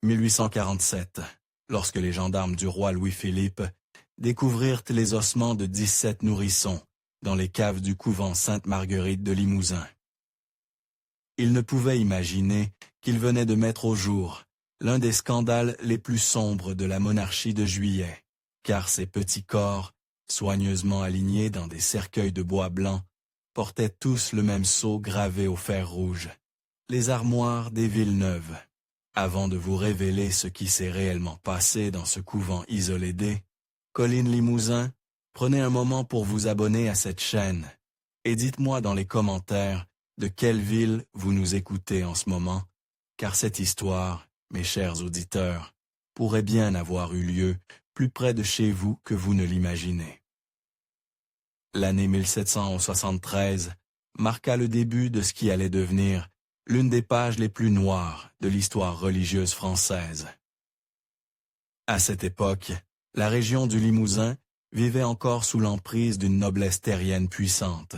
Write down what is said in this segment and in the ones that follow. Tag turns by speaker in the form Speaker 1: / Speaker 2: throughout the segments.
Speaker 1: 1847, lorsque les gendarmes du roi Louis-Philippe découvrirent les ossements de 17 nourrissons dans les caves du couvent Sainte-Marguerite de Limousin. Ils ne pouvaient imaginer qu'ils venaient de mettre au jour l'un des scandales les plus sombres de la monarchie de Juillet, car ces petits corps, soigneusement alignés dans des cercueils de bois blanc, portaient tous le même sceau gravé au fer rouge, les armoires des Villeneuve. Avant de vous révéler ce qui s'est réellement passé dans ce couvent isolé des Collines Limousin, prenez un moment pour vous abonner à cette chaîne et dites-moi dans les commentaires de quelle ville vous nous écoutez en ce moment, car cette histoire, mes chers auditeurs, pourrait bien avoir eu lieu plus près de chez vous que vous ne l'imaginez. L'année 1773 marqua le début de ce qui allait devenir l'une des pages les plus noires de l'histoire religieuse française. À cette époque, la région du Limousin vivait encore sous l'emprise d'une noblesse terrienne puissante,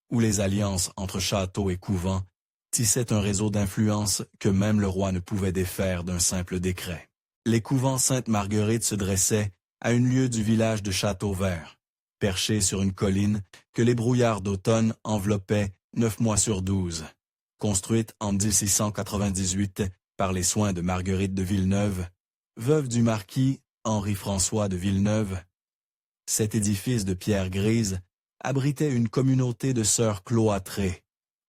Speaker 1: où les alliances entre châteaux et couvents tissaient un réseau d'influence que même le roi ne pouvait défaire d'un simple décret. Les couvents Sainte-Marguerite se dressaient à une lieue du village de Châteauvert, perché sur une colline que les brouillards d'automne enveloppaient 9 mois sur 12. Construite en 1698 par les soins de Marguerite de Villeneuve, veuve du marquis Henri-François de Villeneuve. Cet édifice de pierre grise abritait une communauté de sœurs cloîtrées,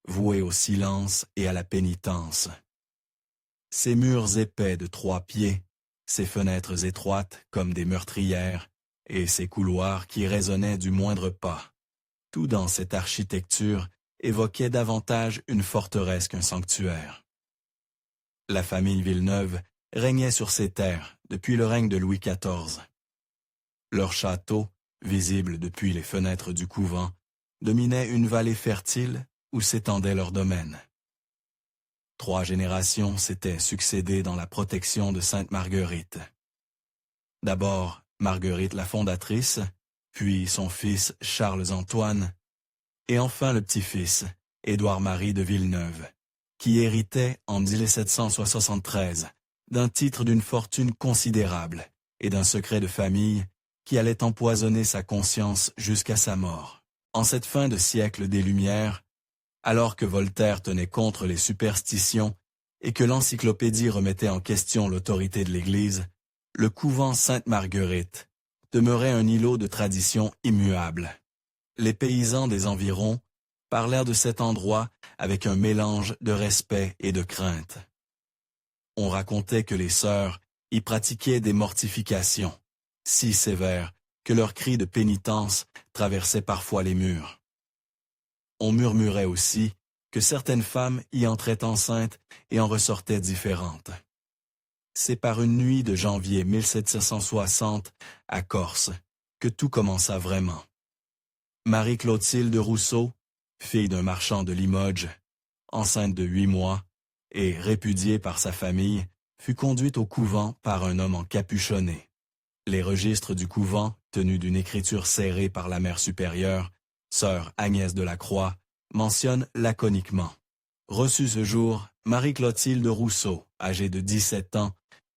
Speaker 1: vouées au silence et à la pénitence. Ses murs épais de 3 pieds, ses fenêtres étroites comme des meurtrières, et ses couloirs qui résonnaient du moindre pas. Tout dans cette architecture évoquait davantage une forteresse qu'un sanctuaire. La famille Villeneuve régnait sur ces terres depuis le règne de Louis XIV. Leur château, visible depuis les fenêtres du couvent, dominait une vallée fertile où s'étendait leur domaine. 3 générations s'étaient succédées dans la protection de Sainte-Marguerite. D'abord, Marguerite la fondatrice, puis son fils Charles-Antoine, et enfin le petit-fils, Édouard-Marie de Villeneuve, qui héritait en 1773 d'un titre d'une fortune considérable et d'un secret de famille qui allait empoisonner sa conscience jusqu'à sa mort. En cette fin de siècle des Lumières, alors que Voltaire tenait contre les superstitions et que l'encyclopédie remettait en question l'autorité de l'Église, le couvent Sainte-Marguerite demeurait un îlot de tradition immuable. Les paysans des environs parlèrent de cet endroit avec un mélange de respect et de crainte. On racontait que les sœurs y pratiquaient des mortifications, si sévères que leurs cris de pénitence traversaient parfois les murs. On murmurait aussi que certaines femmes y entraient enceintes et en ressortaient différentes. C'est par une nuit de janvier 1760 à Corse que tout commença vraiment. Marie-Clotilde Rousseau, fille d'un marchand de Limoges, enceinte de 8 mois et répudiée par sa famille, fut conduite au couvent par un homme encapuchonné. Les registres du couvent, tenus d'une écriture serrée par la mère supérieure, sœur Agnès de la Croix, mentionnent laconiquement: reçu ce jour Marie-Clotilde Rousseau, âgée de 17 ans,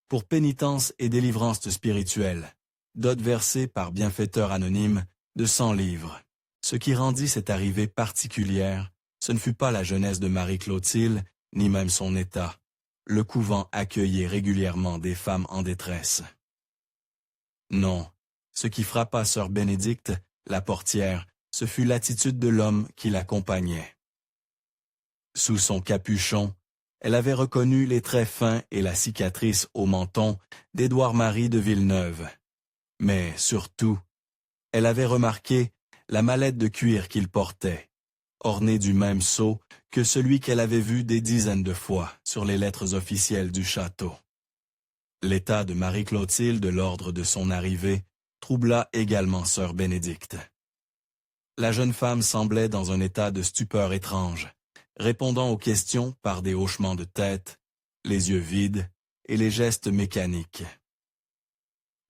Speaker 1: pour pénitence et délivrance spirituelle, dot versée par bienfaiteur anonyme de 100 livres. Ce qui rendit cette arrivée particulière, ce ne fut pas la jeunesse de Marie-Clotilde, ni même son état. Le couvent accueillait régulièrement des femmes en détresse. Non, ce qui frappa sœur Bénédicte, la portière, ce fut l'attitude de l'homme qui l'accompagnait. Sous son capuchon, elle avait reconnu les traits fins et la cicatrice au menton d'Édouard-Marie de Villeneuve. Mais surtout, elle avait remarqué la mallette de cuir qu'il portait, ornée du même sceau que celui qu'elle avait vu des dizaines de fois sur les lettres officielles du château. L'état de Marie-Clotilde de l'ordre de son arrivée troubla également sœur Bénédicte. La jeune femme semblait dans un état de stupeur étrange, répondant aux questions par des hochements de tête, les yeux vides et les gestes mécaniques.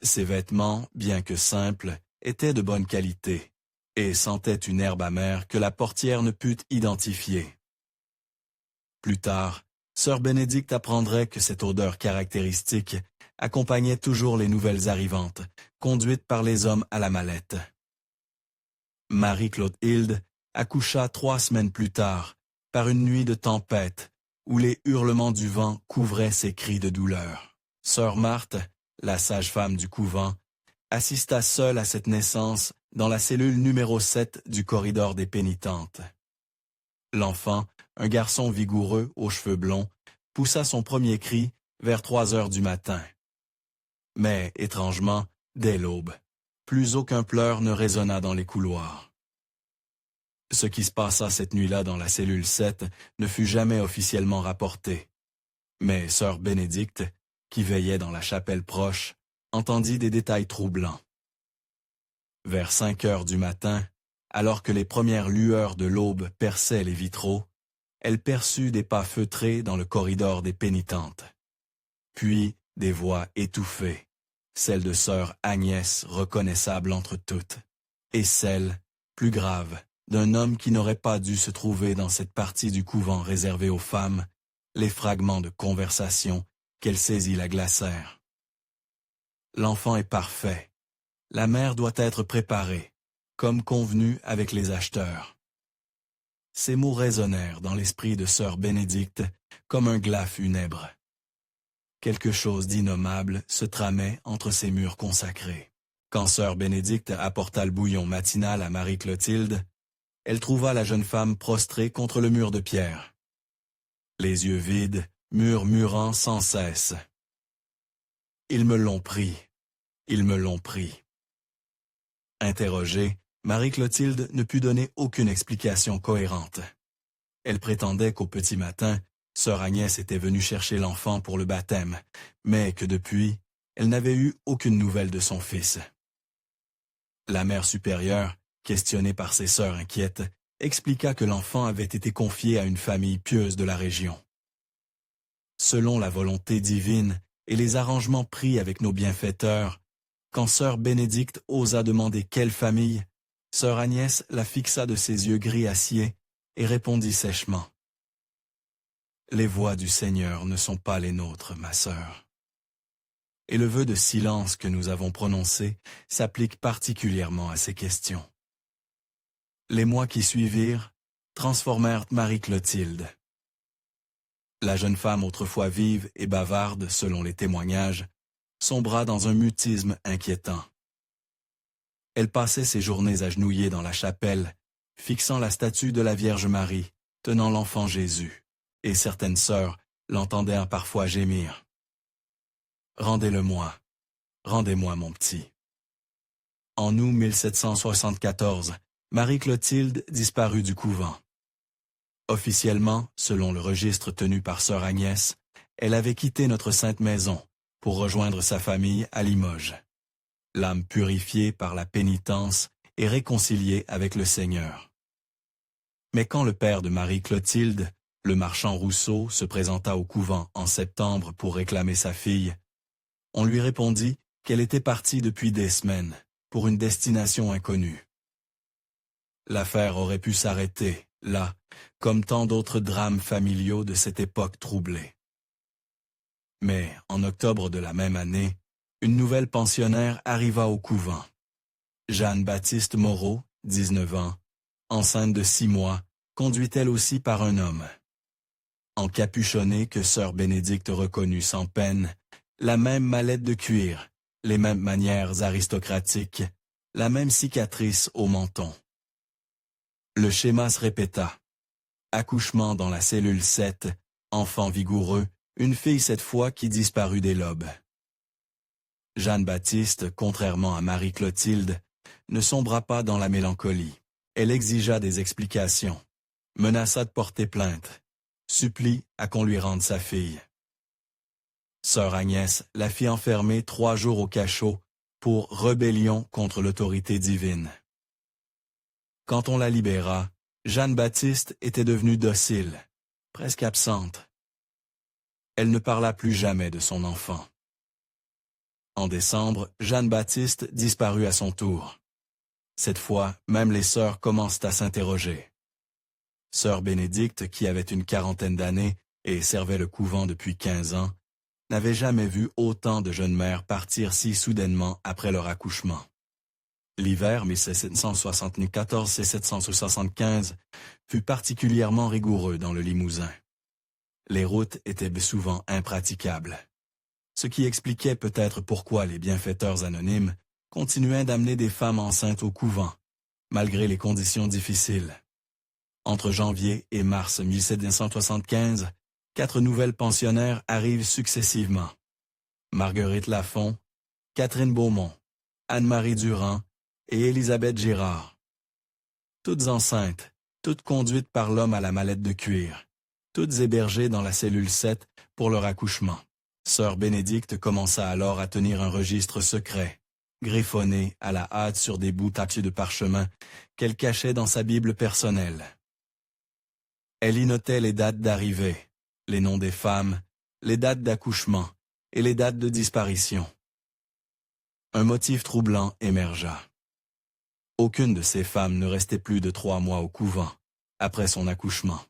Speaker 1: Ses vêtements, bien que simples, étaient de bonne qualité et sentaient une herbe amère que la portière ne put identifier. Plus tard, Sœur Bénédicte apprendrait que cette odeur caractéristique accompagnait toujours les nouvelles arrivantes, conduites par les hommes à la mallette. Marie-Clotilde accoucha 3 semaines plus tard, par une nuit de tempête, où les hurlements du vent couvraient ses cris de douleur. Sœur Marthe, la sage-femme du couvent, assista seule à cette naissance dans la cellule numéro 7 du corridor des pénitentes. L'enfant, un garçon vigoureux aux cheveux blonds, poussa son premier cri vers 3 heures du matin. Mais, étrangement, dès l'aube, plus aucun pleur ne résonna dans les couloirs. Ce qui se passa cette nuit-là dans la cellule 7 ne fut jamais officiellement rapporté. Mais sœur Bénédicte, qui veillait dans la chapelle proche, entendit des détails troublants. Vers 5 heures du matin, alors que les premières lueurs de l'aube perçaient les vitraux, elle perçut des pas feutrés dans le corridor des pénitentes. Puis des voix étouffées, celle de sœur Agnès reconnaissable entre toutes, et celle, plus grave, d'un homme qui n'aurait pas dû se trouver dans cette partie du couvent réservée aux femmes, les fragments de conversation qu'elle saisit la glacèrent. L'enfant est parfait. La mère doit être préparée, comme convenu avec les acheteurs. Ces mots résonnèrent dans l'esprit de sœur Bénédicte comme un glas funèbre. Quelque chose d'innommable se tramait entre ces murs consacrés. Quand sœur Bénédicte apporta le bouillon matinal à Marie-Clotilde, elle trouva la jeune femme prostrée contre le mur de pierre. Les yeux vides, murmurant sans cesse. « Ils me l'ont pris, ils me l'ont pris. » Interrogée, Marie-Clotilde ne put donner aucune explication cohérente. Elle prétendait qu'au petit matin, sœur Agnès était venue chercher l'enfant pour le baptême, mais que depuis, elle n'avait eu aucune nouvelle de son fils. La mère supérieure, questionnée par ses sœurs inquiètes, expliqua que l'enfant avait été confié à une famille pieuse de la région. Selon la volonté divine et les arrangements pris avec nos bienfaiteurs, quand sœur Bénédicte osa demander quelle famille, sœur Agnès la fixa de ses yeux gris acier et répondit sèchement. « Les voix du Seigneur ne sont pas les nôtres, ma sœur. » Et le vœu de silence que nous avons prononcé s'applique particulièrement à ces questions. Les mois qui suivirent transformèrent Marie-Clotilde. La jeune femme autrefois vive et bavarde, selon les témoignages, sombra dans un mutisme inquiétant. Elle passait ses journées agenouillée dans la chapelle, fixant la statue de la Vierge Marie, tenant l'enfant Jésus, et certaines sœurs l'entendaient parfois gémir. « Rendez-le-moi, rendez-moi mon petit. » En août 1774, Marie-Clotilde disparut du couvent. Officiellement, selon le registre tenu par sœur Agnès, elle avait quitté notre sainte maison pour rejoindre sa famille à Limoges. L'âme purifiée par la pénitence et réconciliée avec le Seigneur. Mais quand le père de Marie-Clotilde, le marchand Rousseau, se présenta au couvent en septembre pour réclamer sa fille, on lui répondit qu'elle était partie depuis des semaines, pour une destination inconnue. L'affaire aurait pu s'arrêter, là, comme tant d'autres drames familiaux de cette époque troublée. Mais, en octobre de la même année, une nouvelle pensionnaire arriva au couvent. Jeanne-Baptiste Moreau, 19 ans, enceinte de 6 mois, conduite elle aussi par un homme. Encapuchonnée que sœur Bénédicte reconnut sans peine, la même mallette de cuir, les mêmes manières aristocratiques, la même cicatrice au menton. Le schéma se répéta. Accouchement dans la cellule 7, enfant vigoureux, une fille cette fois qui disparut des lobes. Jeanne-Baptiste, contrairement à Marie-Clotilde, ne sombra pas dans la mélancolie. Elle exigea des explications, menaça de porter plainte, supplie à qu'on lui rende sa fille. Sœur Agnès la fit enfermer 3 jours au cachot pour rébellion contre l'autorité divine. Quand on la libéra, Jeanne-Baptiste était devenue docile, presque absente. Elle ne parla plus jamais de son enfant. En décembre, Jeanne-Baptiste disparut à son tour. Cette fois, même les sœurs commencent à s'interroger. Sœur Bénédicte, qui avait une 40aine d'années, et servait le couvent depuis 15 ans, n'avait jamais vu autant de jeunes mères partir si soudainement après leur accouchement. L'hiver 1774-1775 fut particulièrement rigoureux dans le Limousin. Les routes étaient souvent impraticables. Ce qui expliquait peut-être pourquoi les bienfaiteurs anonymes continuaient d'amener des femmes enceintes au couvent, malgré les conditions difficiles. Entre janvier et mars 1775, 4 nouvelles pensionnaires arrivent successivement. Marguerite Lafont, Catherine Beaumont, Anne-Marie Durand et Élisabeth Girard. Toutes enceintes, toutes conduites par l'homme à la mallette de cuir, toutes hébergées dans la cellule 7 pour leur accouchement. Sœur Bénédicte commença alors à tenir un registre secret, griffonné à la hâte sur des bouts tachés de parchemin qu'elle cachait dans sa Bible personnelle. Elle y notait les dates d'arrivée, les noms des femmes, les dates d'accouchement et les dates de disparition. Un motif troublant émergea. Aucune de ces femmes ne restait plus de 3 mois au couvent, après son accouchement.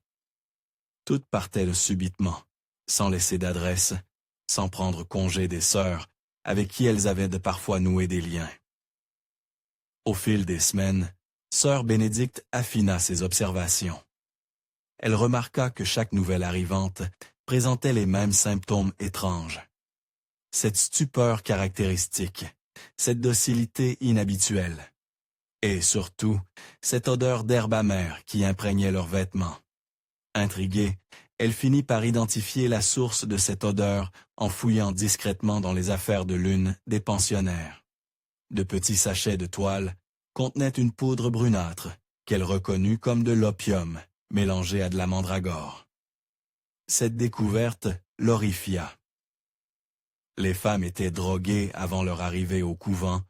Speaker 1: Toutes partaient subitement, sans laisser d'adresse, sans prendre congé des sœurs, avec qui elles avaient parfois noué des liens. Au fil des semaines, sœur Bénédicte affina ses observations. Elle remarqua que chaque nouvelle arrivante présentait les mêmes symptômes étranges. Cette stupeur caractéristique, cette docilité inhabituelle, et surtout, cette odeur d'herbe amère qui imprégnait leurs vêtements. Intriguée, elle finit par identifier la source de cette odeur en fouillant discrètement dans les affaires de l'une des pensionnaires. De petits sachets de toile contenaient une poudre brunâtre qu'elle reconnut comme de l'opium mélangé à de la mandragore. Cette découverte l'horrifia. Les femmes étaient droguées avant leur arrivée au couvent,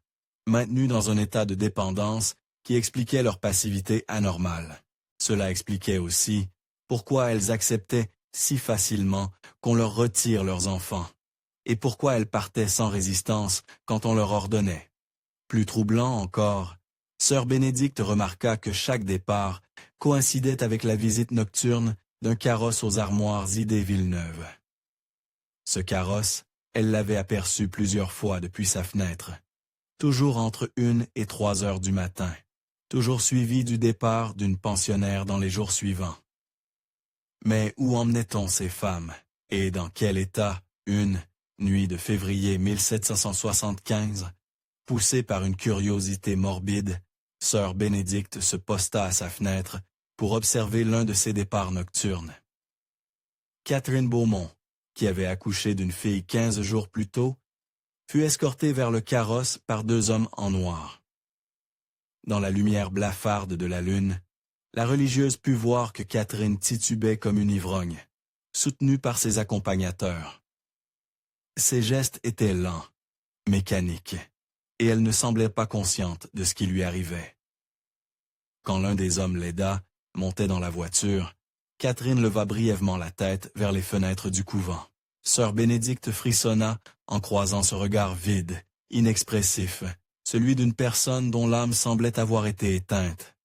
Speaker 1: maintenues dans un état de dépendance qui expliquait leur passivité anormale. Cela expliquait aussi pourquoi elles acceptaient si facilement qu'on leur retire leurs enfants, et pourquoi elles partaient sans résistance quand on leur ordonnait. Plus troublant encore, sœur Bénédicte remarqua que chaque départ coïncidait avec la visite nocturne d'un carrosse aux armoires idées Villeneuve. Ce carrosse, elle l'avait aperçu plusieurs fois depuis sa fenêtre, toujours entre 1 et 3 heures du matin, toujours suivi du départ d'une pensionnaire dans les jours suivants. Mais où emmenait-on ces femmes, et dans quel état, une nuit de février 1775, poussée par une curiosité morbide, sœur Bénédicte se posta à sa fenêtre pour observer l'un de ses départs nocturnes. Catherine Beaumont, qui avait accouché d'une fille 15 jours plus tôt, fut escortée vers le carrosse par 2 hommes en noir. Dans la lumière blafarde de la lune, la religieuse put voir que Catherine titubait comme une ivrogne, soutenue par ses accompagnateurs. Ses gestes étaient lents, mécaniques, et elle ne semblait pas consciente de ce qui lui arrivait. Quand l'un des hommes l'aida, montait dans la voiture, Catherine leva brièvement la tête vers les fenêtres du couvent. Sœur Bénédicte frissonna en croisant ce regard vide, inexpressif, celui d'une personne dont l'âme semblait avoir été éteinte.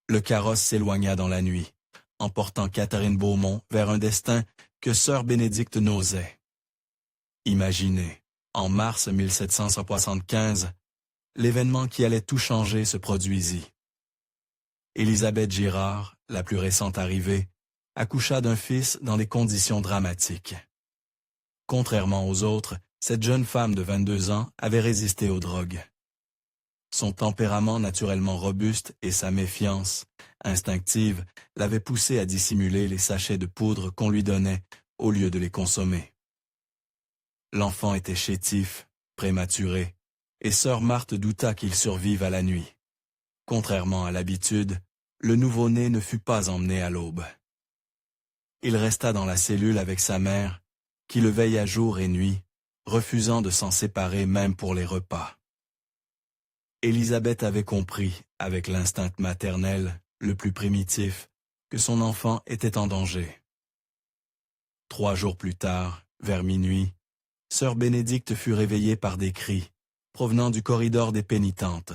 Speaker 1: Le carrosse s'éloigna dans la nuit, emportant Catherine Beaumont vers un destin que sœur Bénédicte n'osait. Imaginez, en mars 1775, l'événement qui allait tout changer se produisit. Élisabeth Girard, la plus récente arrivée, accoucha d'un fils dans des conditions dramatiques. Contrairement aux autres, cette jeune femme de 22 ans avait résisté aux drogues. Son tempérament naturellement robuste et sa méfiance, instinctive, l'avaient poussée à dissimuler les sachets de poudre qu'on lui donnait au lieu de les consommer. L'enfant était chétif, prématuré, et sœur Marthe douta qu'il survive à la nuit. Contrairement à l'habitude, le nouveau-né ne fut pas emmené à l'aube. Il resta dans la cellule avec sa mère, qui le veilla jour et nuit, refusant de s'en séparer même pour les repas. Élisabeth avait compris, avec l'instinct maternel, le plus primitif, que son enfant était en danger. 3 jours plus tard, vers minuit, sœur Bénédicte fut réveillée par des cris, provenant du corridor des pénitentes.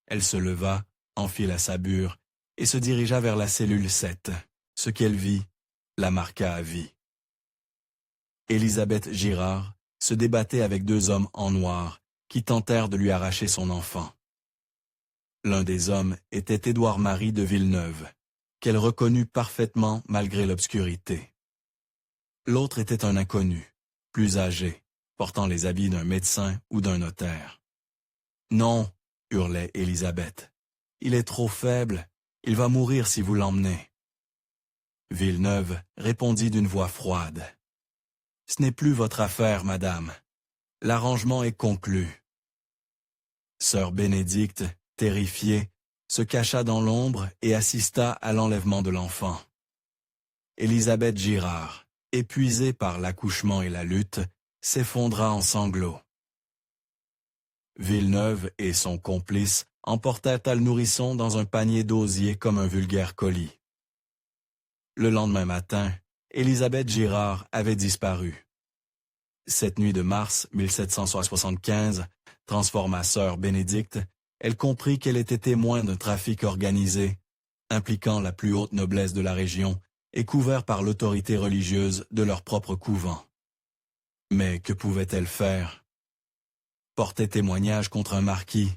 Speaker 1: Elle se leva, enfila sa bure, et se dirigea vers la cellule 7. Ce qu'elle vit la marqua à vie. Élisabeth Girard se débattait avec 2 hommes en noir qui tentèrent de lui arracher son enfant. L'un des hommes était Édouard-Marie de Villeneuve, qu'elle reconnut parfaitement malgré l'obscurité. L'autre était un inconnu, plus âgé, portant les habits d'un médecin ou d'un notaire. « Non !» hurlait Élisabeth. « Il est trop faible, il va mourir si vous l'emmenez. » Villeneuve répondit d'une voix froide. « Ce n'est plus votre affaire, madame. L'arrangement est conclu. » Sœur Bénédicte, terrifiée, se cacha dans l'ombre et assista à l'enlèvement de l'enfant. Élisabeth Girard, épuisée par l'accouchement et la lutte, s'effondra en sanglots. Villeneuve et son complice emportèrent le nourrisson dans un panier d'osier comme un vulgaire colis. Le lendemain matin, Élisabeth Girard avait disparu. Cette nuit de mars 1775 transforma sœur Bénédicte, elle comprit qu'elle était témoin d'un trafic organisé, impliquant la plus haute noblesse de la région et couvert par l'autorité religieuse de leur propre couvent. Mais que pouvait-elle faire? Porter témoignage contre un marquis,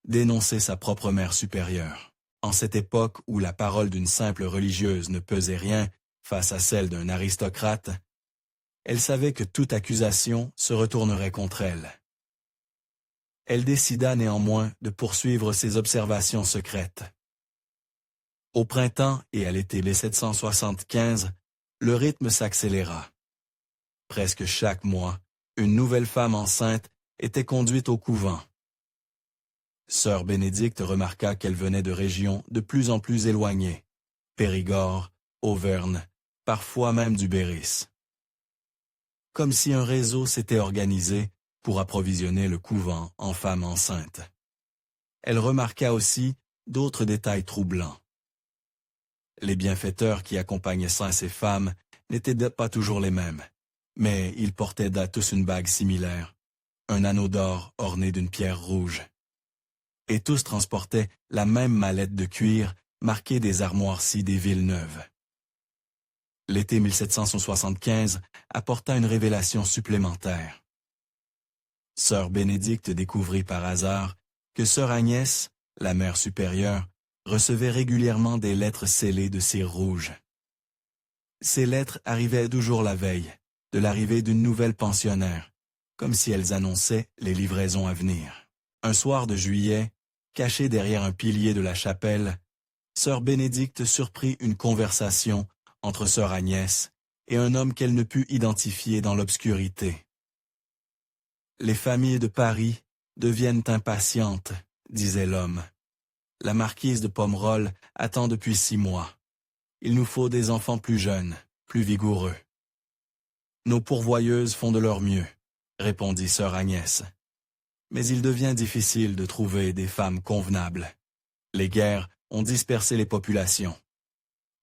Speaker 1: dénoncer sa propre mère supérieure. En cette époque où la parole d'une simple religieuse ne pesait rien face à celle d'un aristocrate, elle savait que toute accusation se retournerait contre elle. Elle décida néanmoins de poursuivre ses observations secrètes. Au printemps et à l'été 1775, le rythme s'accéléra. Presque chaque mois, une nouvelle femme enceinte était conduite au couvent. Sœur Bénédicte remarqua qu'elle venait de régions de plus en plus éloignées, Périgord, Auvergne, parfois même du Berris. Comme si un réseau s'était organisé pour approvisionner le couvent en femmes enceintes. Elle remarqua aussi d'autres détails troublants. Les bienfaiteurs qui accompagnaient ces femmes n'étaient pas toujours les mêmes, mais ils portaient tous une bague similaire, un anneau d'or orné d'une pierre rouge. Et tous transportaient la même mallette de cuir marquée des armoires-ci des Villeneuve. L'été 1775 apporta une révélation supplémentaire. Sœur Bénédicte découvrit par hasard que sœur Agnès, la mère supérieure, recevait régulièrement des lettres scellées de cire rouge. Ces lettres arrivaient toujours la veille, de l'arrivée d'une nouvelle pensionnaire, comme si elles annonçaient les livraisons à venir. Un soir de juillet, cachée derrière un pilier de la chapelle, sœur Bénédicte surprit une conversation entre sœur Agnès et un homme qu'elle ne put identifier dans l'obscurité. « Les familles de Paris deviennent impatientes, » disait l'homme. « La marquise de Pomerol attend depuis 6 mois. Il nous faut des enfants plus jeunes, plus vigoureux. »« Nos pourvoyeuses font de leur mieux, » répondit sœur Agnès. « Mais il devient difficile de trouver des femmes convenables. Les guerres ont dispersé les populations.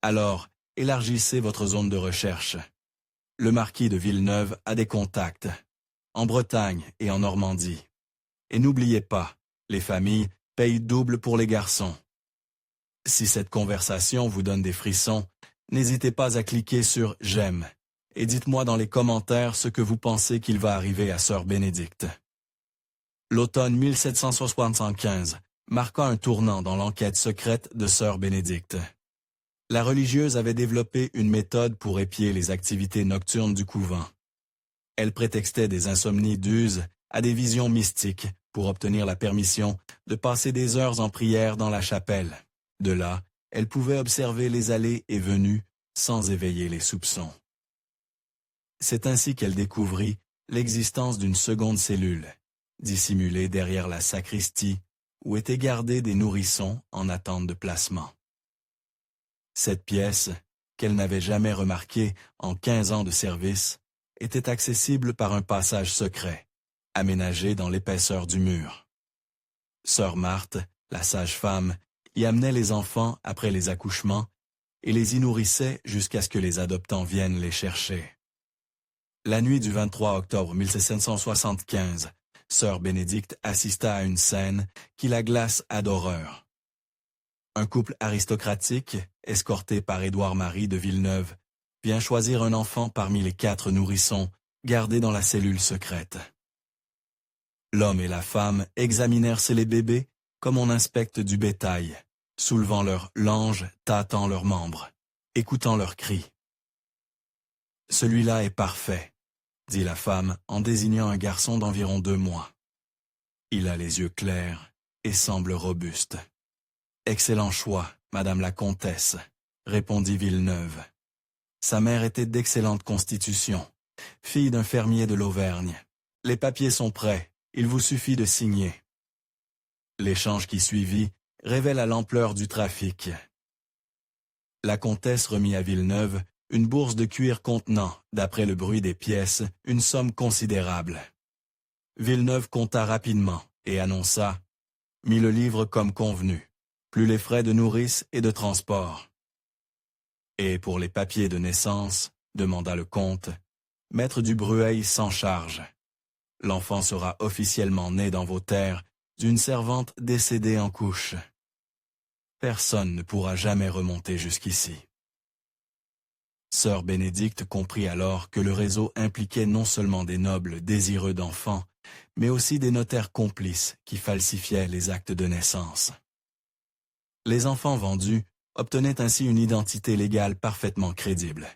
Speaker 1: Alors, élargissez votre zone de recherche. Le marquis de Villeneuve a des contacts, en Bretagne et en Normandie. Et n'oubliez pas, les familles payent double pour les garçons. Si cette conversation vous donne des frissons, n'hésitez pas à cliquer sur « J'aime » et dites-moi dans les commentaires ce que vous pensez qu'il va arriver à sœur Bénédicte. L'automne 1775 marqua un tournant dans l'enquête secrète de sœur Bénédicte. La religieuse avait développé une méthode pour épier les activités nocturnes du couvent. Elle prétextait des insomnies dues à des visions mystiques pour obtenir la permission de passer des heures en prière dans la chapelle. De là, elle pouvait observer les allées et venues sans éveiller les soupçons. C'est ainsi qu'elle découvrit l'existence d'une seconde cellule, dissimulée derrière la sacristie, où étaient gardés des nourrissons en attente de placement. Cette pièce, qu'elle n'avait jamais remarquée en 15 ans de service, était accessible par un passage secret, aménagé dans l'épaisseur du mur. Sœur Marthe, la sage-femme, y amenait les enfants après les accouchements et les y nourrissait jusqu'à ce que les adoptants viennent les chercher. La nuit du 23 octobre 1775, sœur Bénédicte assista à une scène qui la glace à d'horreur. Un couple aristocratique, escorté par Édouard-Marie de Villeneuve, vient choisir un enfant parmi les 4 nourrissons gardés dans la cellule secrète. L'homme et la femme examinèrent les bébés comme on inspecte du bétail, soulevant leurs langes, tâtant leurs membres, écoutant leurs cris. « Celui-là est parfait », dit la femme en désignant un garçon d'environ 2 mois. « Il a les yeux clairs et semble robuste. »« Excellent choix, Madame la Comtesse », répondit Villeneuve. Sa mère était d'excellente constitution, fille d'un fermier de l'Auvergne. Les papiers sont prêts, il vous suffit de signer. L'échange qui suivit révèle l'ampleur du trafic. La comtesse remit à Villeneuve une bourse de cuir contenant, d'après le bruit des pièces, une somme considérable. Villeneuve compta rapidement et annonça « Mis le livre comme convenu, plus les frais de nourrice et de transport. » Et pour les papiers de naissance, demanda le comte, Maître du Brueil s'en charge. L'enfant sera officiellement né dans vos terres d'une servante décédée en couche. Personne ne pourra jamais remonter jusqu'ici. Sœur Bénédicte comprit alors que le réseau impliquait non seulement des nobles désireux d'enfants, mais aussi des notaires complices qui falsifiaient les actes de naissance. Les enfants vendus obtenaient ainsi une identité légale parfaitement crédible,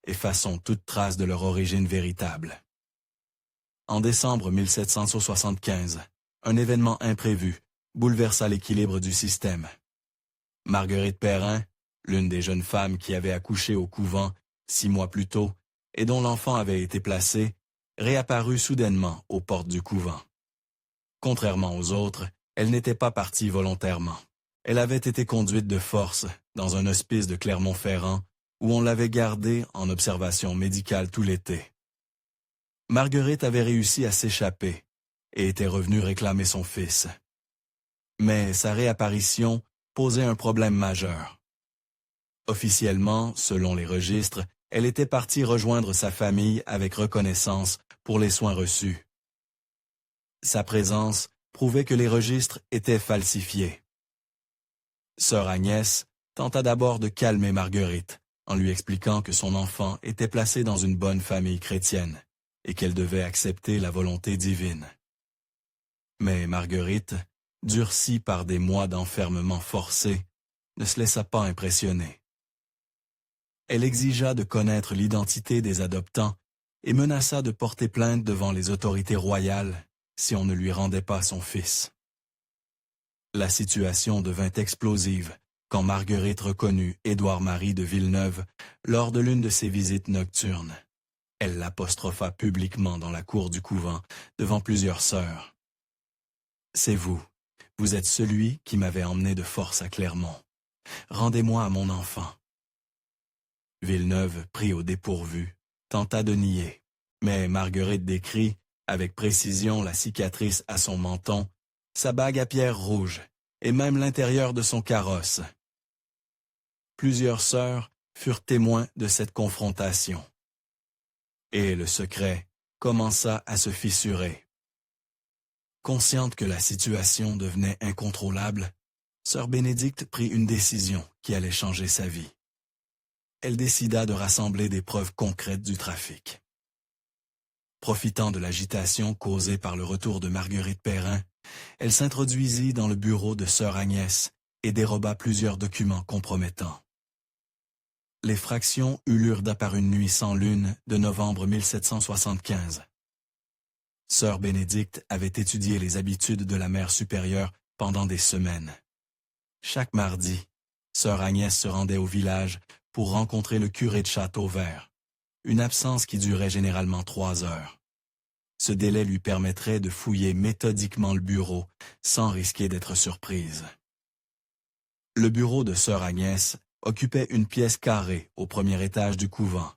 Speaker 1: effaçant toute trace de leur origine véritable. En décembre 1775, un événement imprévu bouleversa l'équilibre du système. Marguerite Perrin, l'une des jeunes femmes qui avait accouché au couvent 6 mois plus tôt et dont l'enfant avait été placé, réapparut soudainement aux portes du couvent. Contrairement aux autres, elle n'était pas partie volontairement. Elle avait été conduite de force dans un hospice de Clermont-Ferrand où on l'avait gardée en observation médicale tout l'été. Marguerite avait réussi à s'échapper et était revenue réclamer son fils. Mais sa réapparition posait un problème majeur. Officiellement, selon les registres, elle était partie rejoindre sa famille avec reconnaissance pour les soins reçus. Sa présence prouvait que les registres étaient falsifiés. Sœur Agnès tenta d'abord de calmer Marguerite en lui expliquant que son enfant était placé dans une bonne famille chrétienne et qu'elle devait accepter la volonté divine. Mais Marguerite, durcie par des mois d'enfermement forcé, ne se laissa pas impressionner. Elle exigea de connaître l'identité des adoptants et menaça de porter plainte devant les autorités royales si on ne lui rendait pas son fils. La situation devint explosive quand Marguerite reconnut Édouard-Marie de Villeneuve lors de l'une de ses visites nocturnes. Elle l'apostropha publiquement dans la cour du couvent devant plusieurs sœurs. « C'est vous, vous êtes celui qui m'avait emmené de force à Clermont. Rendez-moi à mon enfant. » Villeneuve, pris au dépourvu, tenta de nier, mais Marguerite décrit, avec précision la cicatrice à son menton, sa bague à pierres rouges, et même l'intérieur de son carrosse. Plusieurs sœurs furent témoins de cette confrontation. Et le secret commença à se fissurer. Consciente que la situation devenait incontrôlable, sœur Bénédicte prit une décision qui allait changer sa vie. Elle décida de rassembler des preuves concrètes du trafic. Profitant de l'agitation causée par le retour de Marguerite Perrin, elle s'introduisit dans le bureau de sœur Agnès et déroba plusieurs documents compromettants. Les fractions eurent lieu par une nuit sans lune de novembre 1775. Sœur Bénédicte avait étudié les habitudes de la mère supérieure pendant des semaines. Chaque mardi, sœur Agnès se rendait au village pour rencontrer le curé de Châteauvert, une absence qui durait généralement 3 heures. Ce délai lui permettrait de fouiller méthodiquement le bureau sans risquer d'être surprise. Le bureau de sœur Agnès occupait une pièce carrée au premier étage du couvent,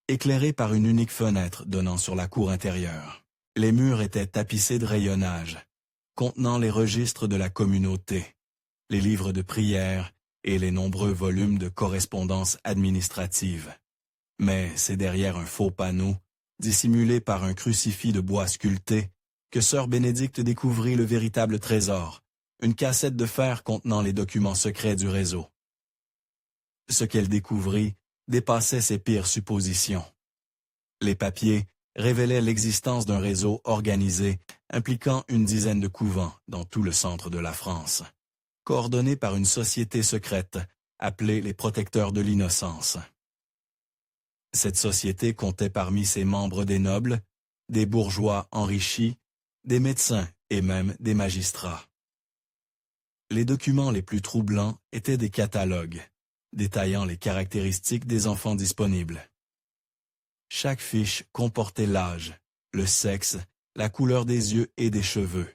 Speaker 1: éclairée par une unique fenêtre donnant sur la cour intérieure. Les murs étaient tapissés de rayonnage, contenant les registres de la communauté, les livres de prière et les nombreux volumes de correspondance administrative. Mais c'est derrière un faux panneau, dissimulé par un crucifix de bois sculpté, que sœur Bénédicte découvrit le véritable trésor, une cassette de fer contenant les documents secrets du réseau. Ce qu'elle découvrit dépassait ses pires suppositions. Les papiers révélaient l'existence d'un réseau organisé impliquant une dizaine de couvents dans tout le centre de la France, coordonné par une société secrète appelée les Protecteurs de l'Innocence. Cette société comptait parmi ses membres des nobles, des bourgeois enrichis, des médecins et même des magistrats. Les documents les plus troublants étaient des catalogues, détaillant les caractéristiques des enfants disponibles. Chaque fiche comportait l'âge, le sexe, la couleur des yeux et des cheveux,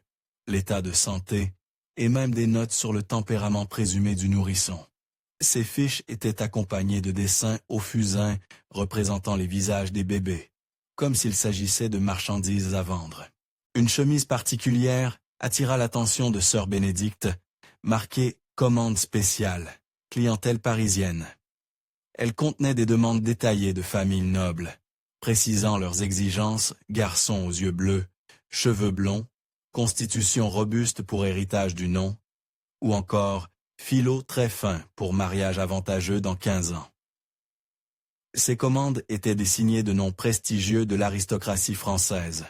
Speaker 1: l'état de santé, et même des notes sur le tempérament présumé du nourrisson. Ces fiches étaient accompagnées de dessins au fusain représentant les visages des bébés, comme s'il s'agissait de marchandises à vendre. Une chemise particulière attira l'attention de sœur Bénédicte, marquée « Commande spéciale », clientèle parisienne. Elle contenait des demandes détaillées de familles nobles, précisant leurs exigences, garçons aux yeux bleus, cheveux blonds, constitution robuste pour héritage du nom, ou encore philo très fin pour mariage avantageux dans 15 ans. Ces commandes étaient des signés de noms prestigieux de l'aristocratie française.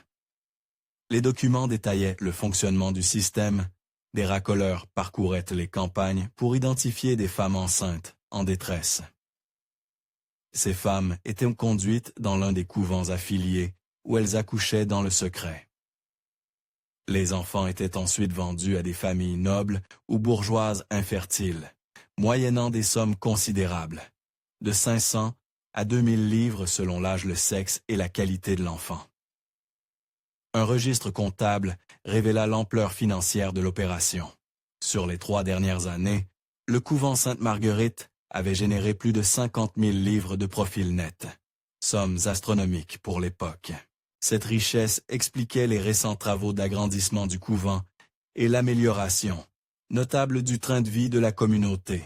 Speaker 1: Les documents détaillaient le fonctionnement du système. Des racoleurs parcouraient les campagnes pour identifier des femmes enceintes, en détresse. Ces femmes étaient conduites dans l'un des couvents affiliés, où elles accouchaient dans le secret. Les enfants étaient ensuite vendus à des familles nobles ou bourgeoises infertiles, moyennant des sommes considérables, de 500 à 2000 livres selon l'âge, le sexe et la qualité de l'enfant. Un registre comptable révéla l'ampleur financière de l'opération. Sur les 3 dernières années, le couvent Sainte-Marguerite avait généré plus de 50 000 livres de profil net, sommes astronomiques pour l'époque. Cette richesse expliquait les récents travaux d'agrandissement du couvent et l'amélioration notable du train de vie de la communauté.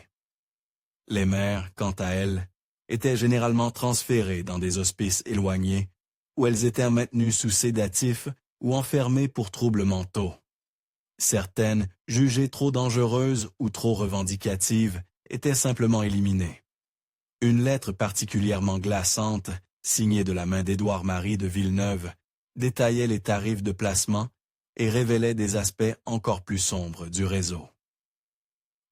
Speaker 1: Les mères, quant à elles, étaient généralement transférées dans des hospices éloignés où elles étaient maintenues sous sédatifs ou enfermées pour troubles mentaux. Certaines, jugées trop dangereuses ou trop revendicatives, étaient simplement éliminées. Une lettre particulièrement glaçante, signée de la main d'Édouard-Marie de Villeneuve, détaillait les tarifs de placement et révélait des aspects encore plus sombres du réseau.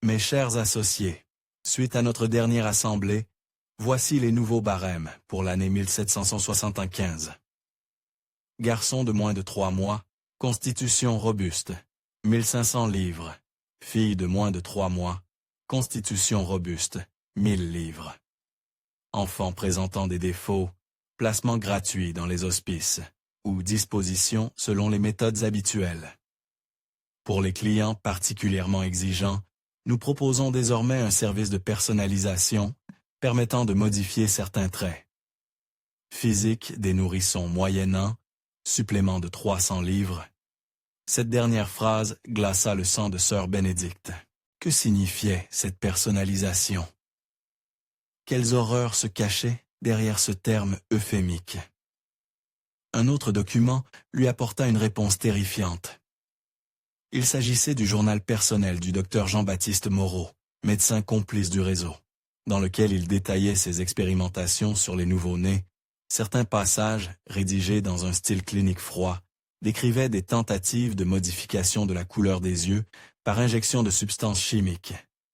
Speaker 1: Mes chers associés, suite à notre dernière assemblée, voici les nouveaux barèmes pour l'année 1775. Garçon de moins de 3 mois, constitution robuste, 1500 livres. Fille de moins de 3 mois, constitution robuste, 1000 livres. Enfant présentant des défauts, placement gratuit dans les hospices, ou disposition selon les méthodes habituelles. Pour les clients particulièrement exigeants, nous proposons désormais un service de personnalisation permettant de modifier certains traits. Physique des nourrissons moyennant, supplément de 300 livres. Cette dernière phrase glaça le sang de sœur Bénédicte. Que signifiait cette personnalisation? Quelles horreurs se cachaient derrière ce terme euphémique? Un autre document lui apporta une réponse terrifiante. Il s'agissait du journal personnel du docteur Jean-Baptiste Moreau, médecin complice du réseau, dans lequel il détaillait ses expérimentations sur les nouveau-nés. Certains passages, rédigés dans un style clinique froid, décrivaient des tentatives de modification de la couleur des yeux par injection de substances chimiques,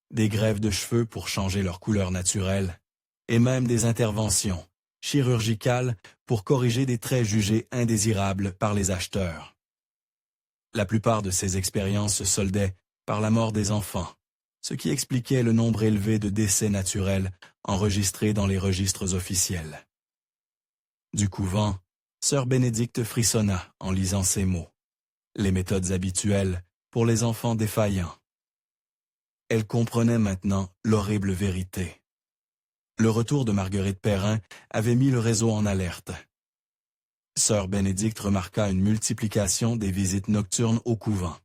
Speaker 1: des greffes de cheveux pour changer leur couleur naturelle, et même des interventions chirurgicales pour corriger des traits jugés indésirables par les acheteurs. La plupart de ces expériences se soldaient par la mort des enfants, ce qui expliquait le nombre élevé de décès naturels enregistrés dans les registres officiels. Du couvent, sœur Bénédicte frissonna en lisant ces mots. Les méthodes habituelles pour les enfants défaillants. Elle comprenait maintenant l'horrible vérité. Le retour de Marguerite Perrin avait mis le réseau en alerte. Sœur Bénédicte remarqua une multiplication des visites nocturnes au couvent.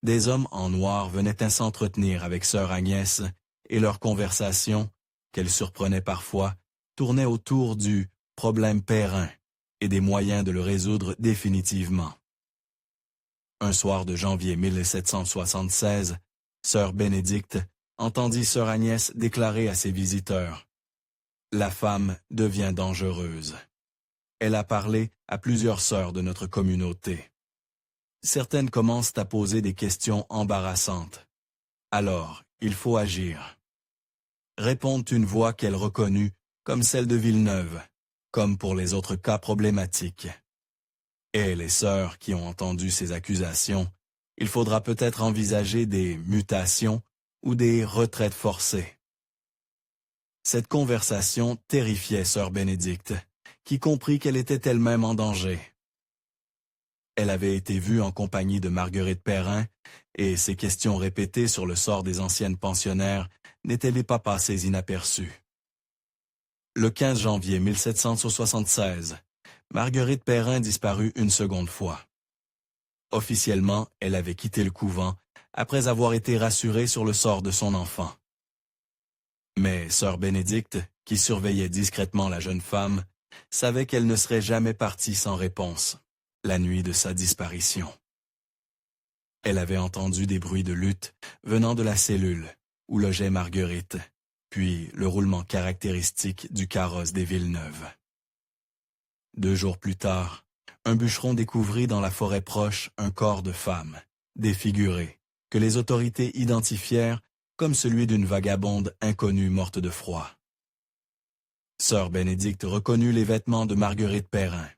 Speaker 1: Des hommes en noir venaient à s'entretenir avec sœur Agnès et leurs conversations, qu'elle surprenait parfois, tournaient autour du problème Perrin et des moyens de le résoudre définitivement. Un soir de janvier 1776, sœur Bénédicte entendit sœur Agnès déclarer à ses visiteurs La femme devient dangereuse. Elle a parlé à plusieurs sœurs de notre communauté. Certaines commencent à poser des questions embarrassantes. Alors, il faut agir. Répondent une voix qu'elle reconnut comme celle de Villeneuve, comme pour les autres cas problématiques. Et les sœurs qui ont entendu ces accusations, il faudra peut-être envisager des mutations ou des retraites forcées. Cette conversation terrifiait sœur Bénédicte, qui comprit qu'elle était elle-même en danger. Elle avait été vue en compagnie de Marguerite Perrin, et ses questions répétées sur le sort des anciennes pensionnaires n'étaient pas passées inaperçues. Le 15 janvier 1776, Marguerite Perrin disparut une seconde fois. Officiellement, elle avait quitté le couvent après avoir été rassurée sur le sort de son enfant. Mais sœur Bénédicte, qui surveillait discrètement la jeune femme, savait qu'elle ne serait jamais partie sans réponse, la nuit de sa disparition. Elle avait entendu des bruits de lutte venant de la cellule où logeait Marguerite, puis le roulement caractéristique du carrosse des Villeneuve. 2 jours plus tard, un bûcheron découvrit dans la forêt proche un corps de femme, défiguré, que les autorités identifièrent comme celui d'une vagabonde inconnue morte de froid. Sœur Bénédicte reconnut les vêtements de Marguerite Perrin.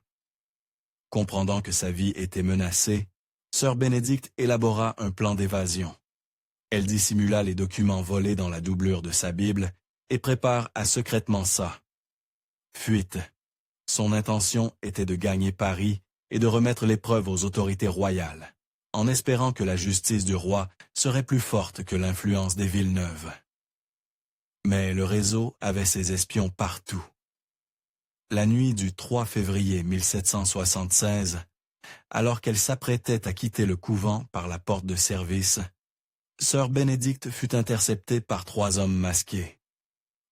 Speaker 1: Comprenant que sa vie était menacée, sœur Bénédicte élabora un plan d'évasion. Elle dissimula les documents volés dans la doublure de sa Bible et prépara secrètement ça. Fuite. Son intention était de gagner Paris et de remettre l'épreuve aux autorités royales, en espérant que la justice du roi serait plus forte que l'influence des Villeneuve. Mais le réseau avait ses espions partout. La nuit du 3 février 1776, alors qu'elle s'apprêtait à quitter le couvent par la porte de service, sœur Bénédicte fut interceptée par 3 hommes masqués.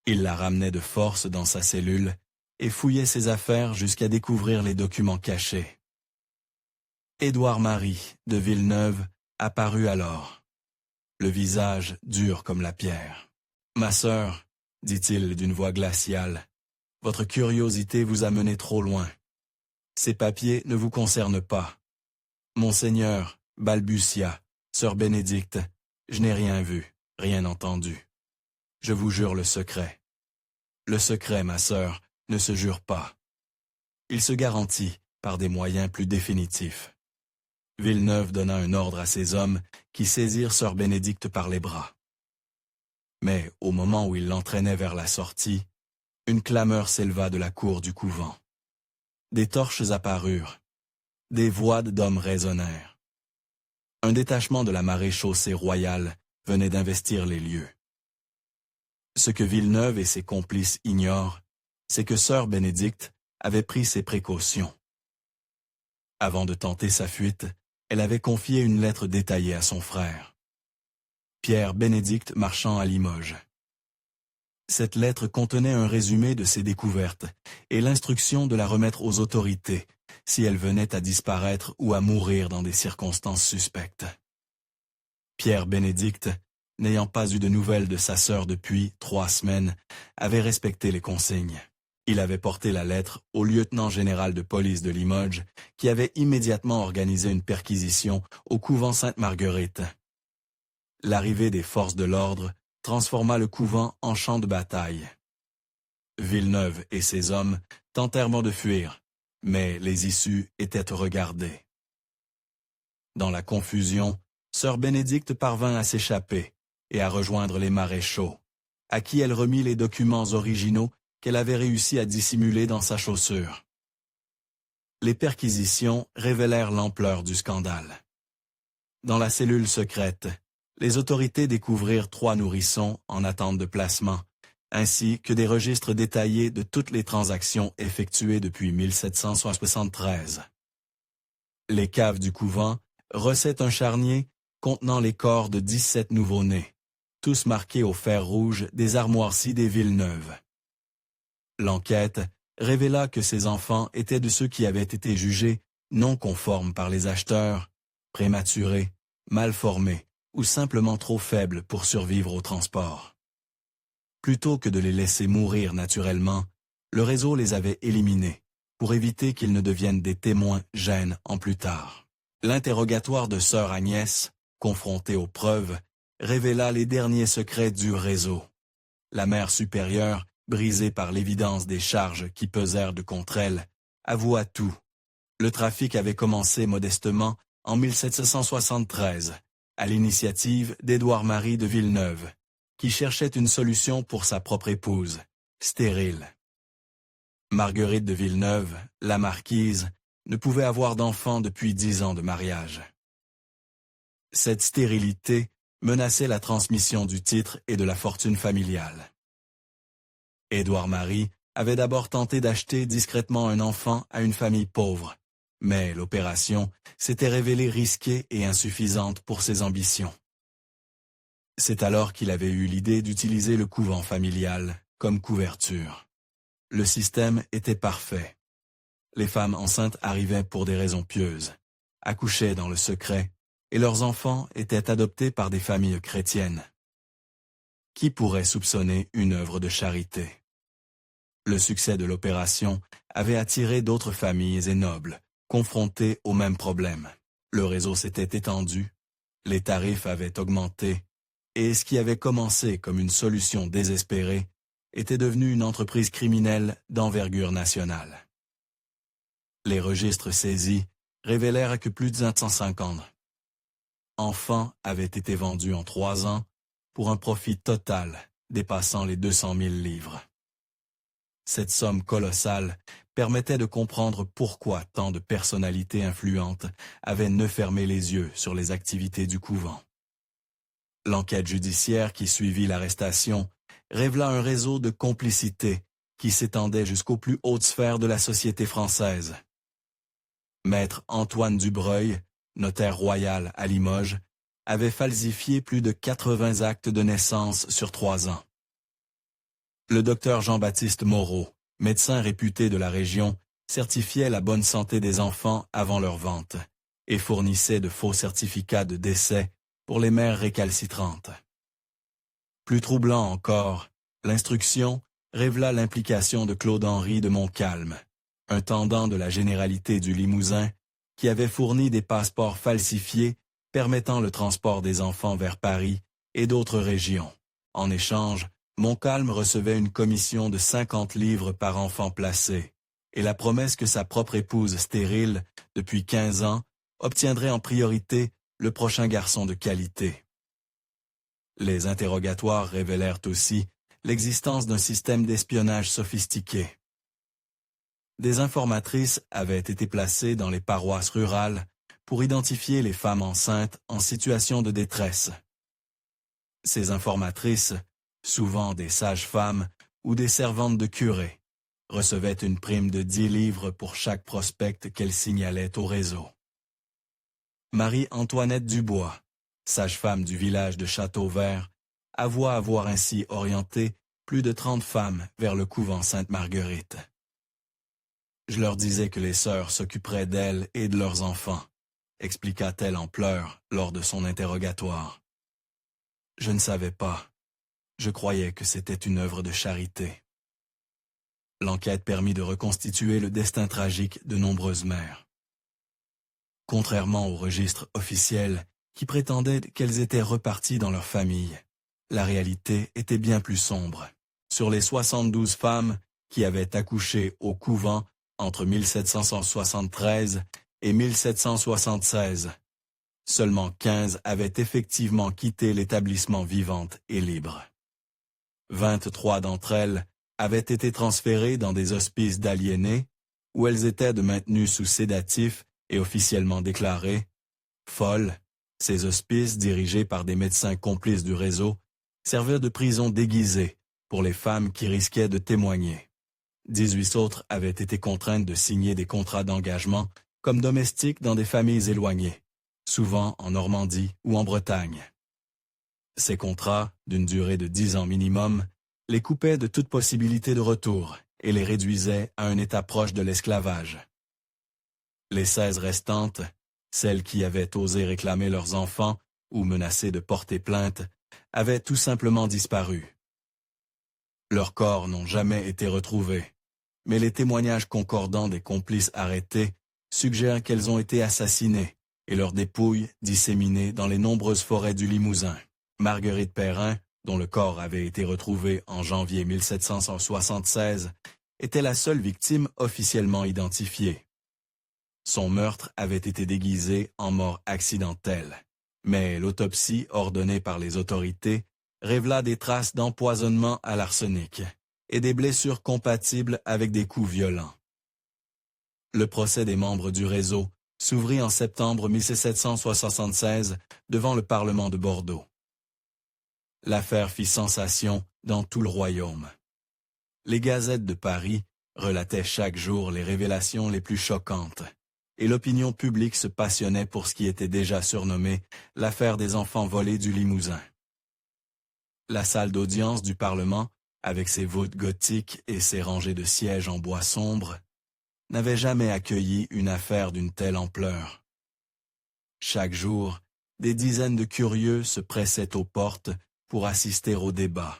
Speaker 1: Ils la ramenaient de force dans sa cellule et fouillaient ses affaires jusqu'à découvrir les documents cachés. Édouard-Marie de Villeneuve apparut alors, le visage dur comme la pierre. « Ma sœur, dit-il d'une voix glaciale, votre curiosité vous a mené trop loin. Ces papiers ne vous concernent pas. Monseigneur, balbutia, sœur Bénédicte, je n'ai rien vu, rien entendu. Je vous jure le secret. Le secret, ma sœur, ne se jure pas. Il se garantit par des moyens plus définitifs. » Villeneuve donna un ordre à ses hommes qui saisirent sœur Bénédicte par les bras. Mais au moment où il l'entraînait vers la sortie, une clameur s'éleva de la cour du couvent. Des torches apparurent. Des voix d'hommes résonnèrent. Un détachement de la maréchaussée royale venait d'investir les lieux. Ce que Villeneuve et ses complices ignorent, c'est que sœur Bénédicte avait pris ses précautions. Avant de tenter sa fuite, elle avait confié une lettre détaillée à son frère. Pierre Bénédicte marchand à Limoges. Cette lettre contenait un résumé de ses découvertes et l'instruction de la remettre aux autorités si elle venait à disparaître ou à mourir dans des circonstances suspectes. Pierre Bénédicte, n'ayant pas eu de nouvelles de sa sœur depuis 3 semaines, avait respecté les consignes. Il avait porté la lettre au lieutenant général de police de Limoges, qui avait immédiatement organisé une perquisition au couvent Sainte-Marguerite. L'arrivée des forces de l'ordre transforma le couvent en champ de bataille. Villeneuve et ses hommes tentèrent de fuir, mais les issues étaient regardées. Dans la confusion, sœur Bénédicte parvint à s'échapper et à rejoindre les maréchaux, à qui elle remit les documents originaux qu'elle avait réussi à dissimuler dans sa chaussure. Les perquisitions révélèrent l'ampleur du scandale. Dans la cellule secrète, les autorités découvrirent 3 nourrissons en attente de placement, ainsi que des registres détaillés de toutes les transactions effectuées depuis 1773. Les caves du couvent recèlent un charnier contenant les corps de 17 nouveau-nés, tous marqués au fer rouge des armoiries des Villeneuve. L'enquête révéla que ces enfants étaient de ceux qui avaient été jugés non conformes par les acheteurs, prématurés, mal formés ou simplement trop faibles pour survivre au transport. Plutôt que de les laisser mourir naturellement, le réseau les avait éliminés, pour éviter qu'ils ne deviennent des témoins gênants en plus tard. L'interrogatoire de sœur Agnès, confrontée aux preuves, révéla les derniers secrets du réseau. La mère supérieure, brisée par l'évidence des charges qui pesèrent de contre elle, avoua tout. Le trafic avait commencé modestement en 1773, à l'initiative d'Édouard-Marie de Villeneuve, qui cherchait une solution pour sa propre épouse, stérile. Marguerite de Villeneuve, la marquise, ne pouvait avoir d'enfant depuis 10 ans de mariage. Cette stérilité menaçait la transmission du titre et de la fortune familiale. Édouard-Marie avait d'abord tenté d'acheter discrètement un enfant à une famille pauvre, mais l'opération s'était révélée risquée et insuffisante pour ses ambitions. C'est alors qu'il avait eu l'idée d'utiliser le couvent familial comme couverture. Le système était parfait. Les femmes enceintes arrivaient pour des raisons pieuses, accouchaient dans le secret, et leurs enfants étaient adoptés par des familles chrétiennes. Qui pourrait soupçonner une œuvre de charité? Le succès de l'opération avait attiré d'autres familles et nobles, confrontés au même problème. Le réseau s'était étendu, les tarifs avaient augmenté, et ce qui avait commencé comme une solution désespérée était devenu une entreprise criminelle d'envergure nationale. Les registres saisis révélèrent que plus de 150 enfants avaient été vendus en 3 ans pour un profit total dépassant les 200 000 livres. Cette somme colossale permettait de comprendre pourquoi tant de personnalités influentes avaient ne fermé les yeux sur les activités du couvent. L'enquête judiciaire qui suivit l'arrestation révéla un réseau de complicité qui s'étendait jusqu'aux plus hautes sphères de la société française. Maître Antoine Dubreuil, notaire royal à Limoges, avait falsifié plus de 80 actes de naissance sur 3 ans. Le docteur Jean-Baptiste Moreau, médecin réputé de la région, certifiait la bonne santé des enfants avant leur vente et fournissait de faux certificats de décès pour les mères récalcitrantes. Plus troublant encore, l'instruction révéla l'implication de Claude-Henri de Montcalm, un tendant de la généralité du Limousin, qui avait fourni des passeports falsifiés permettant le transport des enfants vers Paris et d'autres régions. En échange, Montcalm recevait une commission de 50 livres par enfant placé, et la promesse que sa propre épouse stérile, depuis 15 ans, obtiendrait en priorité le prochain garçon de qualité. Les interrogatoires révélèrent aussi l'existence d'un système d'espionnage sophistiqué. Des informatrices avaient été placées dans les paroisses rurales pour identifier les femmes enceintes en situation de détresse. Ces informatrices, souvent des sages-femmes ou des servantes de curé, recevaient une prime de 10 livres pour chaque prospect qu'elles signalaient au réseau. Marie-Antoinette Dubois, sage-femme du village de Châteauvert, avoua avoir ainsi orienté plus de 30 femmes vers le couvent Sainte-Marguerite. Je leur disais que les sœurs s'occuperaient d'elles et de leurs enfants, expliqua-t-elle en pleurs lors de son interrogatoire. Je ne savais pas. Je croyais que c'était une œuvre de charité. L'enquête permit de reconstituer le destin tragique de nombreuses mères. Contrairement au registre officiel qui prétendait qu'elles étaient reparties dans leur famille, la réalité était bien plus sombre. Sur les 72 femmes qui avaient accouché au couvent entre 1773 et 1776, seulement 15 avaient effectivement quitté l'établissement vivantes et libres. 23 d'entre elles avaient été transférées dans des hospices d'aliénés où elles étaient de maintenues sous sédatifs et officiellement déclarées folles. Ces hospices, dirigés par des médecins complices du réseau, servaient de prison déguisée pour les femmes qui risquaient de témoigner. 18 autres avaient été contraintes de signer des contrats d'engagement comme domestiques dans des familles éloignées, souvent en Normandie ou en Bretagne. Ces contrats, d'une durée de 10 ans minimum, les coupaient de toute possibilité de retour et les réduisaient à un état proche de l'esclavage. Les 16 restantes, celles qui avaient osé réclamer leurs enfants ou menacé de porter plainte, avaient tout simplement disparu. Leurs corps n'ont jamais été retrouvés, mais les témoignages concordants des complices arrêtés suggèrent qu'elles ont été assassinées et leurs dépouilles disséminées dans les nombreuses forêts du Limousin. Marguerite Perrin, dont le corps avait été retrouvé en janvier 1776, était la seule victime officiellement identifiée. Son meurtre avait été déguisé en mort accidentelle, mais l'autopsie ordonnée par les autorités révéla des traces d'empoisonnement à l'arsenic et des blessures compatibles avec des coups violents. Le procès des membres du réseau s'ouvrit en septembre 1776 devant le Parlement de Bordeaux. L'affaire fit sensation dans tout le royaume. Les gazettes de Paris relataient chaque jour les révélations les plus choquantes, et l'opinion publique se passionnait pour ce qui était déjà surnommé l'affaire des enfants volés du Limousin. La salle d'audience du Parlement, avec ses voûtes gothiques et ses rangées de sièges en bois sombre, n'avait jamais accueilli une affaire d'une telle ampleur. Chaque jour, des dizaines de curieux se pressaient aux portes pour assister au débat.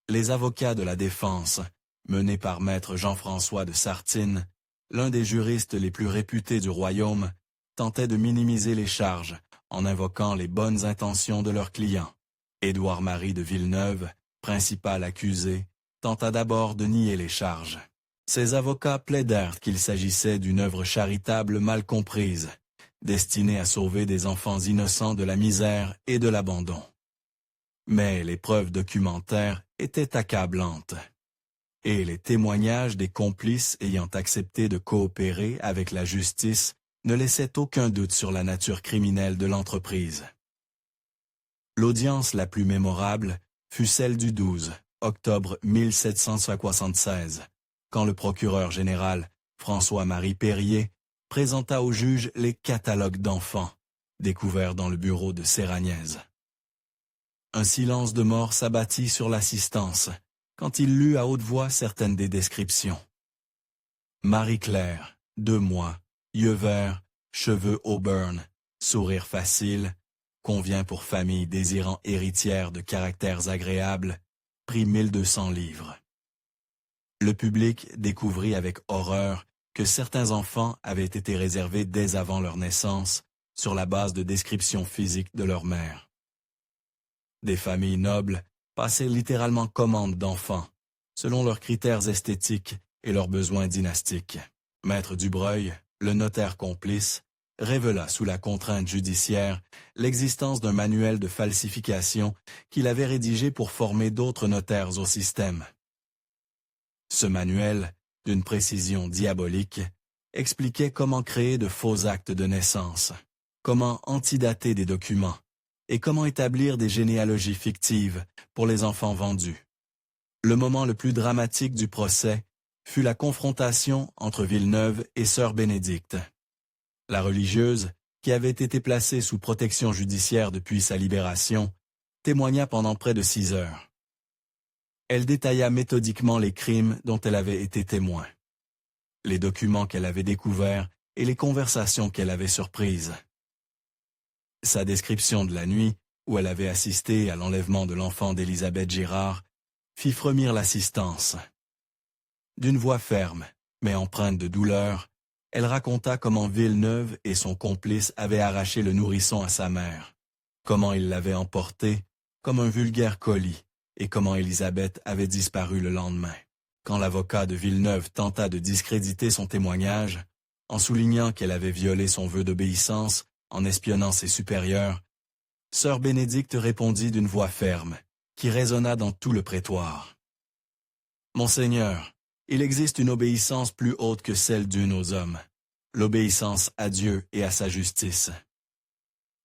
Speaker 1: Les avocats de la défense, menés par maître Jean-François de Sartine, l'un des juristes les plus réputés du royaume, tentaient de minimiser les charges en invoquant les bonnes intentions de leurs clients. Édouard-Marie de Villeneuve, principal accusé, tenta d'abord de nier les charges. Ses avocats plaidèrent qu'il s'agissait d'une œuvre charitable mal comprise, destinée à sauver des enfants innocents de la misère et de l'abandon. Mais les preuves documentaires étaient accablantes, et les témoignages des complices ayant accepté de coopérer avec la justice ne laissaient aucun doute sur la nature criminelle de l'entreprise. L'audience la plus mémorable fut celle du 12 octobre 1776, quand le procureur général, François-Marie Périer, présenta au juge les catalogues d'enfants, découverts dans le bureau de Séragnèse. Un silence de mort s'abattit sur l'assistance, quand il lut à haute voix certaines des descriptions. Marie-Claire, 2 mois, yeux verts, cheveux auburn, sourire facile, convient pour famille désirant héritière de caractères agréables, prix 1200 livres. Le public découvrit avec horreur que certains enfants avaient été réservés dès avant leur naissance, sur la base de descriptions physiques de leur mère. Des familles nobles passaient littéralement commande d'enfants, selon leurs critères esthétiques et leurs besoins dynastiques. Maître Dubreuil, le notaire complice, révéla sous la contrainte judiciaire l'existence d'un manuel de falsification qu'il avait rédigé pour former d'autres notaires au système. Ce manuel, d'une précision diabolique, expliquait comment créer de faux actes de naissance, comment antidater des documents, et comment établir des généalogies fictives pour les enfants vendus. Le moment le plus dramatique du procès fut la confrontation entre Villeneuve et sœur Bénédicte. La religieuse, qui avait été placée sous protection judiciaire depuis sa libération, témoigna pendant près de 6 heures. Elle détailla méthodiquement les crimes dont elle avait été témoin, les documents qu'elle avait découverts et les conversations qu'elle avait surprises. Sa description de la nuit, où elle avait assisté à l'enlèvement de l'enfant d'Élisabeth Girard, fit frémir l'assistance. D'une voix ferme, mais empreinte de douleur, elle raconta comment Villeneuve et son complice avaient arraché le nourrisson à sa mère, comment ils l'avaient emporté comme un vulgaire colis, et comment Élisabeth avait disparu le lendemain. Quand l'avocat de Villeneuve tenta de discréditer son témoignage, en soulignant qu'elle avait violé son vœu d'obéissance en espionnant ses supérieurs, sœur Bénédicte répondit d'une voix ferme, qui résonna dans tout le prétoire. « Monseigneur, il existe une obéissance plus haute que celle due aux hommes, l'obéissance à Dieu et à sa justice.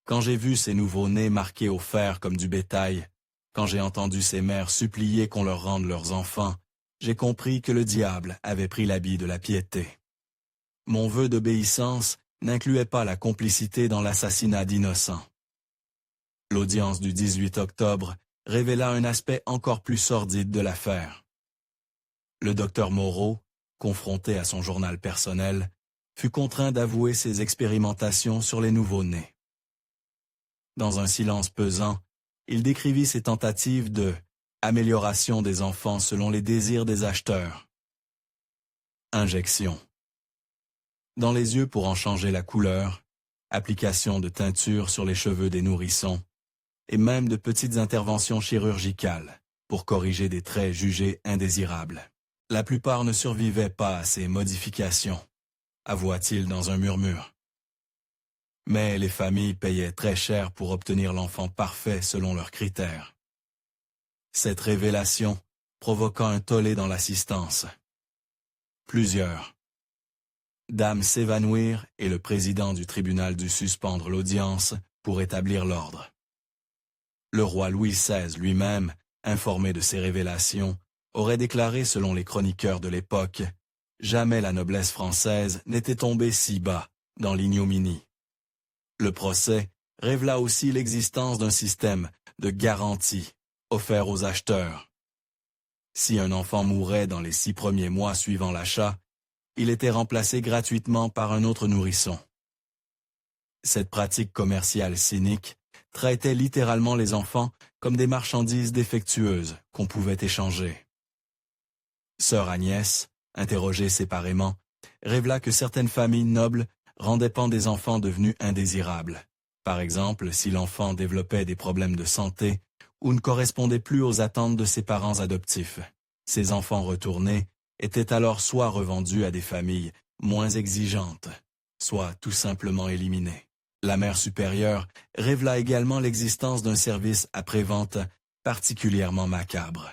Speaker 1: Quand j'ai vu ces nouveaux-nés marqués au fer comme du bétail, quand j'ai entendu ces mères supplier qu'on leur rende leurs enfants, j'ai compris que le diable avait pris l'habit de la piété. Mon vœu d'obéissance n'incluait pas la complicité dans l'assassinat d'innocents. » L'audience du 18 octobre révéla un aspect encore plus sordide de l'affaire. Le docteur Moreau, confronté à son journal personnel, fut contraint d'avouer ses expérimentations sur les nouveau-nés. Dans un silence pesant, il décrivit ses tentatives de Amélioration des enfants selon les désirs des acheteurs. Injection. Dans les yeux pour en changer la couleur, application de teinture sur les cheveux des nourrissons, et même de petites interventions chirurgicales pour corriger des traits jugés indésirables. La plupart ne survivaient pas à ces modifications, avoua-t-il dans un murmure. Mais les familles payaient très cher pour obtenir l'enfant parfait selon leurs critères. Cette révélation provoqua un tollé dans l'assistance. Plusieurs dames s'évanouirent et le président du tribunal dut suspendre l'audience pour établir l'ordre. Le roi Louis XVI lui-même, informé de ces révélations, aurait déclaré selon les chroniqueurs de l'époque « Jamais la noblesse française n'était tombée si bas dans l'ignominie ». Le procès révéla aussi l'existence d'un système de garantie offert aux acheteurs. Si un enfant mourait dans les 6 premiers mois suivant l'achat, il était remplacé gratuitement par un autre nourrisson. Cette pratique commerciale cynique traitait littéralement les enfants comme des marchandises défectueuses qu'on pouvait échanger. Sœur Agnès, interrogée séparément, révéla que certaines familles nobles rendaient pans des enfants devenus indésirables. Par exemple, si l'enfant développait des problèmes de santé ou ne correspondait plus aux attentes de ses parents adoptifs. Ces enfants retournés étaient alors soit revendus à des familles moins exigeantes, soit tout simplement éliminés. La mère supérieure révéla également l'existence d'un service après-vente particulièrement macabre.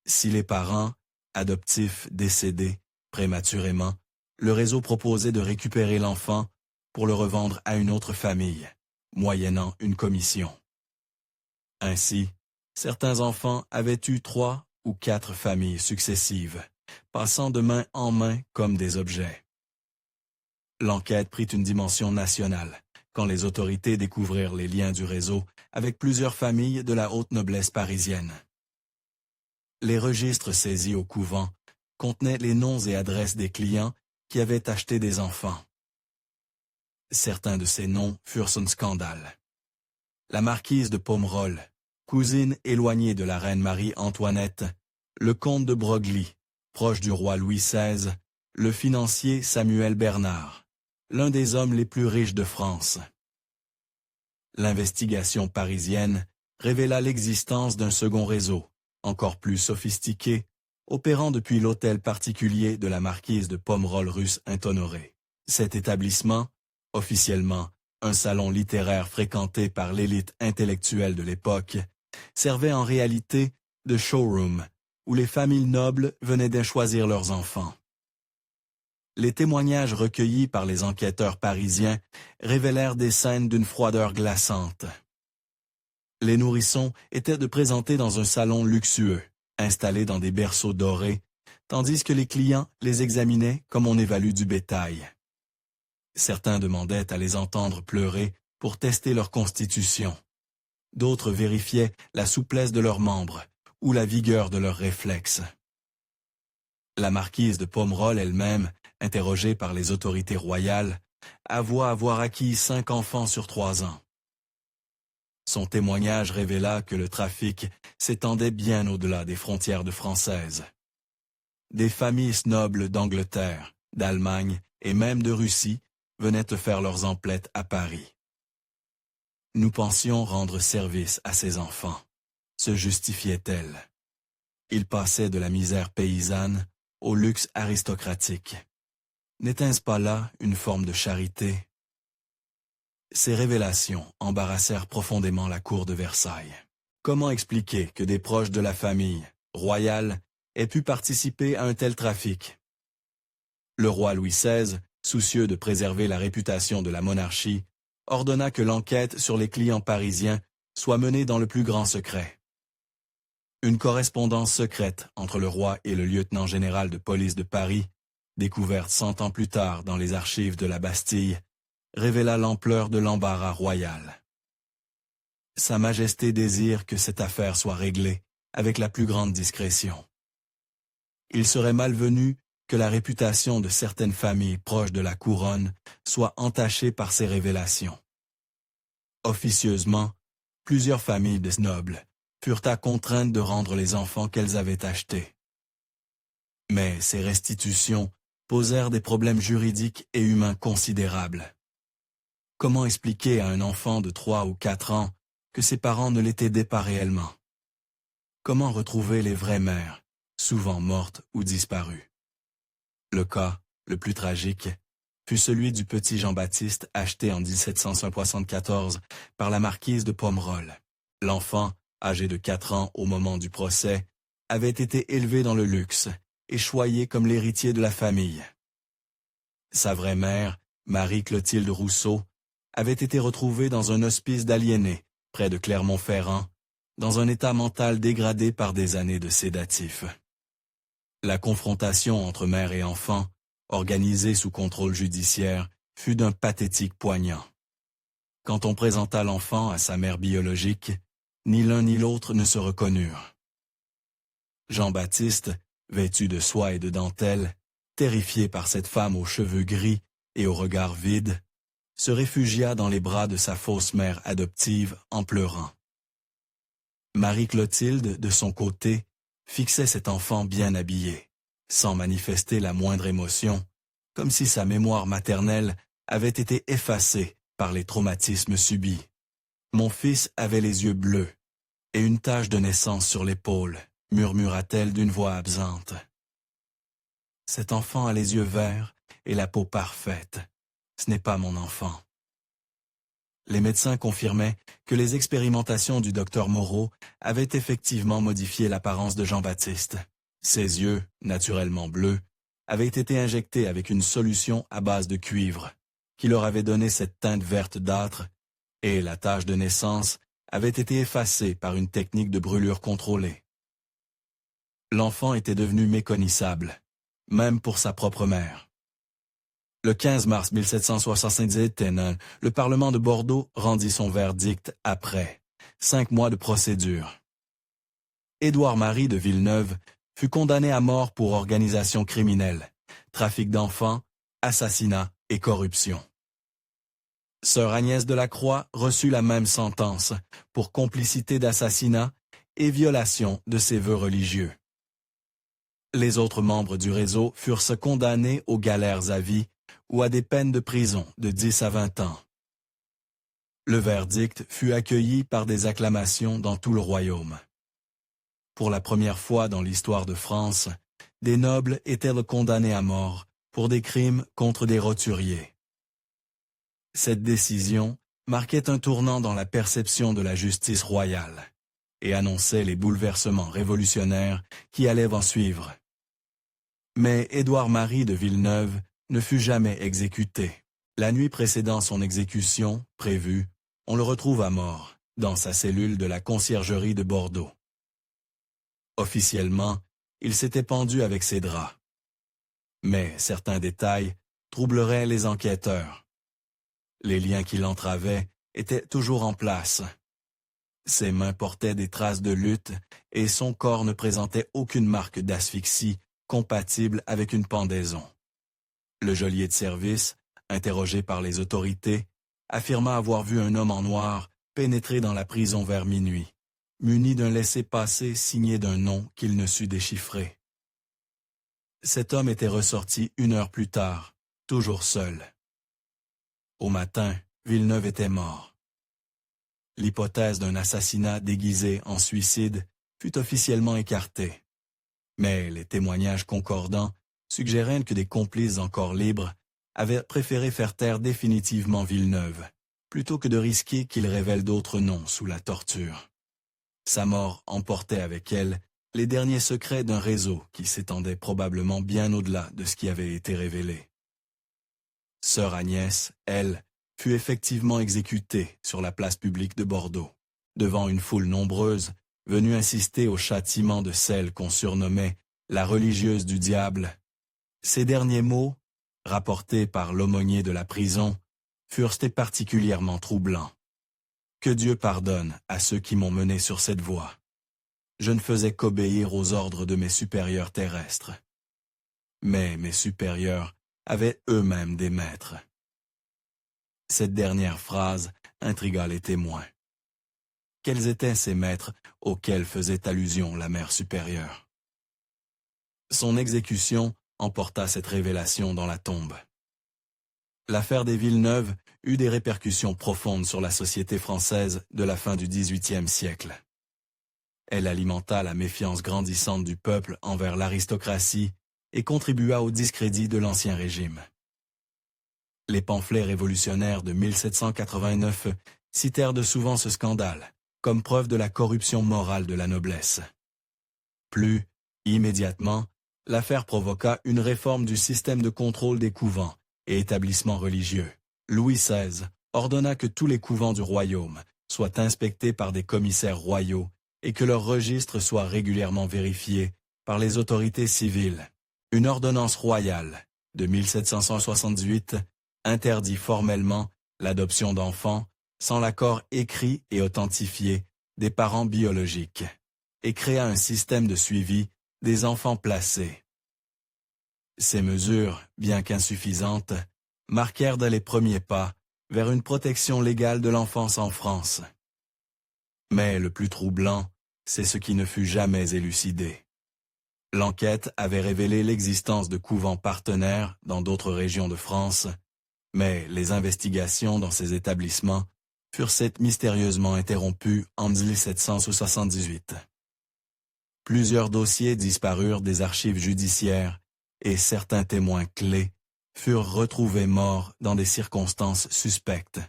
Speaker 1: Si les parents adoptifs décédaient prématurément, le réseau proposait de récupérer l'enfant pour le revendre à une autre famille, moyennant une commission. Ainsi, certains enfants avaient eu 3 ou 4 familles successives, passant de main en main comme des objets. L'enquête prit une dimension nationale, quand les autorités découvrirent les liens du réseau avec plusieurs familles de la haute noblesse parisienne. Les registres saisis au couvent contenaient les noms et adresses des clients qui avaient acheté des enfants. Certains de ces noms furent un scandale. La marquise de Pomerol, cousine éloignée de la reine Marie-Antoinette, le comte de Broglie, proche du roi Louis XVI, le financier Samuel Bernard, l'un des hommes les plus riches de France. L'investigation parisienne révéla l'existence d'un second réseau, encore plus sophistiqué, opérant depuis l'hôtel particulier de la marquise de Pomerol rue Saint-Honoré. Cet établissement, officiellement un salon littéraire fréquenté par l'élite intellectuelle de l'époque, servait en réalité de showroom, où les familles nobles venaient de choisir leurs enfants. Les témoignages recueillis par les enquêteurs parisiens révélèrent des scènes d'une froideur glaçante. Les nourrissons étaient de présenter dans un salon luxueux, installés dans des berceaux dorés, tandis que les clients les examinaient comme on évalue du bétail. Certains demandaient à les entendre pleurer pour tester leur constitution. D'autres vérifiaient la souplesse de leurs membres ou la vigueur de leurs réflexes. La marquise de Pomerol elle-même, interrogée par les autorités royales, avoua avoir acquis 5 enfants sur 3 ans. Son témoignage révéla que le trafic s'étendait bien au-delà des frontières de françaises. Des familles nobles d'Angleterre, d'Allemagne et même de Russie venaient te faire leurs emplettes à Paris. Nous pensions rendre service à ces enfants, se justifiait-elle. Ils passaient de la misère paysanne au luxe aristocratique. N'était-ce pas là une forme de charité? Ces révélations embarrassèrent profondément la cour de Versailles. Comment expliquer que des proches de la famille royale aient pu participer à un tel trafic? Le roi Louis XVI, soucieux de préserver la réputation de la monarchie, ordonna que l'enquête sur les clients parisiens soit menée dans le plus grand secret. Une correspondance secrète entre le roi et le lieutenant général de police de Paris, découverte 100 ans plus tard dans les archives de la Bastille, révéla l'ampleur de l'embarras royal. Sa Majesté désire que cette affaire soit réglée avec la plus grande discrétion. Il serait malvenu que la réputation de certaines familles proches de la couronne soit entachée par ces révélations. Officieusement, plusieurs familles de nobles furent contraintes de rendre les enfants qu'elles avaient achetés. Mais ces restitutions posèrent des problèmes juridiques et humains considérables. Comment expliquer à un enfant de 3 ou 4 ans que ses parents ne l'étaient pas réellement? Comment retrouver les vraies mères, souvent mortes ou disparues? Le cas le plus tragique fut celui du petit Jean-Baptiste acheté en 1774 par la marquise de Pomerol. L'enfant, âgé de 4 ans au moment du procès, avait été élevé dans le luxe et choyé comme l'héritier de la famille. Sa vraie mère, Marie-Clotilde Rousseau, avait été retrouvée dans un hospice d'aliénés, près de Clermont-Ferrand, dans un état mental dégradé par des années de sédatifs. La confrontation entre mère et enfant, organisée sous contrôle judiciaire, fut d'un pathétique poignant. Quand on présenta l'enfant à sa mère biologique, ni l'un ni l'autre ne se reconnurent. Jean-Baptiste, vêtu de soie et de dentelle, terrifié par cette femme aux cheveux gris et au regard vide, se réfugia dans les bras de sa fausse mère adoptive en pleurant. Marie-Clotilde, de son côté, fixait cet enfant bien habillé, sans manifester la moindre émotion, comme si sa mémoire maternelle avait été effacée par les traumatismes subis. Mon fils avait les yeux bleus et une tache de naissance sur l'épaule, murmura-t-elle d'une voix absente. Cet enfant a les yeux verts et la peau parfaite. Ce n'est pas mon enfant. Les médecins confirmaient que les expérimentations du docteur Moreau avaient effectivement modifié l'apparence de Jean-Baptiste. Ses yeux, naturellement bleus, avaient été injectés avec une solution à base de cuivre, qui leur avait donné cette teinte verte d'âtre, et la tache de naissance avait été effacée par une technique de brûlure contrôlée. L'enfant était devenu méconnaissable, même pour sa propre mère. Le 15 mars 1778, le Parlement de Bordeaux rendit son verdict après 5 mois de procédure. Édouard-Marie de Villeneuve fut condamné à mort pour organisation criminelle, trafic d'enfants, assassinat et corruption. Sœur Agnès de la Croix reçut la même sentence pour complicité d'assassinat et violation de ses vœux religieux. Les autres membres du réseau furent condamnés aux galères à vie ou à des peines de prison de 10 à 20 ans. Le verdict fut accueilli par des acclamations dans tout le royaume. Pour la première fois dans l'histoire de France, des nobles étaient condamnés à mort pour des crimes contre des roturiers. Cette décision marquait un tournant dans la perception de la justice royale et annonçait les bouleversements révolutionnaires qui allaient en suivre. Mais Édouard-Marie de Villeneuve ne fut jamais exécuté. La nuit précédant son exécution, prévue, on le retrouve à mort, dans sa cellule de la conciergerie de Bordeaux. Officiellement, il s'était pendu avec ses draps. Mais certains détails troubleraient les enquêteurs. Les liens qui l'entravaient étaient toujours en place. Ses mains portaient des traces de lutte et son corps ne présentait aucune marque d'asphyxie compatible avec une pendaison. Le geôlier de service, interrogé par les autorités, affirma avoir vu un homme en noir pénétrer dans la prison vers minuit, muni d'un laissez-passer signé d'un nom qu'il ne sut déchiffrer. Cet homme était ressorti 1 heure plus tard, toujours seul. Au matin, Villeneuve était mort. L'hypothèse d'un assassinat déguisé en suicide fut officiellement écartée. Mais les témoignages concordants suggéraient que des complices encore libres avaient préféré faire taire définitivement Villeneuve, plutôt que de risquer qu'il révèle d'autres noms sous la torture. Sa mort emportait avec elle les derniers secrets d'un réseau qui s'étendait probablement bien au-delà de ce qui avait été révélé. Sœur Agnès, elle, fut effectivement exécutée sur la place publique de Bordeaux, devant une foule nombreuse, venue assister au châtiment de celle qu'on surnommait la religieuse du diable. Ces derniers mots, rapportés par l'aumônier de la prison, furent particulièrement troublants. Que Dieu pardonne à ceux qui m'ont mené sur cette voie. Je ne faisais qu'obéir aux ordres de mes supérieurs terrestres. Mais mes supérieurs avaient eux-mêmes des maîtres. Cette dernière phrase intrigua les témoins. quels étaient ces maîtres auxquels faisait allusion la mère supérieure. Son exécution emporta cette révélation dans la tombe. L'affaire des Villeneuve eut des répercussions profondes sur la société française de la fin du XVIIIe siècle. Elle alimenta la méfiance grandissante du peuple envers l'aristocratie et contribua au discrédit de l'Ancien Régime. Les pamphlets révolutionnaires de 1789 citèrent de souvent ce scandale, comme preuve de la corruption morale de la noblesse. Plus immédiatement, l'affaire provoqua une réforme du système de contrôle des couvents et établissements religieux. Louis XVI ordonna que tous les couvents du royaume soient inspectés par des commissaires royaux et que leurs registres soient régulièrement vérifiés par les autorités civiles. Une ordonnance royale de 1778 interdit formellement l'adoption d'enfants sans l'accord écrit et authentifié des parents biologiques et créa un système de suivi des enfants placés. Ces mesures, bien qu'insuffisantes, marquèrent les premiers pas vers une protection légale de l'enfance en France. Mais le plus troublant, c'est ce qui ne fut jamais élucidé. L'enquête avait révélé l'existence de couvents partenaires dans d'autres régions de France, mais les investigations dans ces établissements furent mystérieusement interrompues en 1778. Plusieurs dossiers disparurent des archives judiciaires et certains témoins clés furent retrouvés morts dans des circonstances suspectes.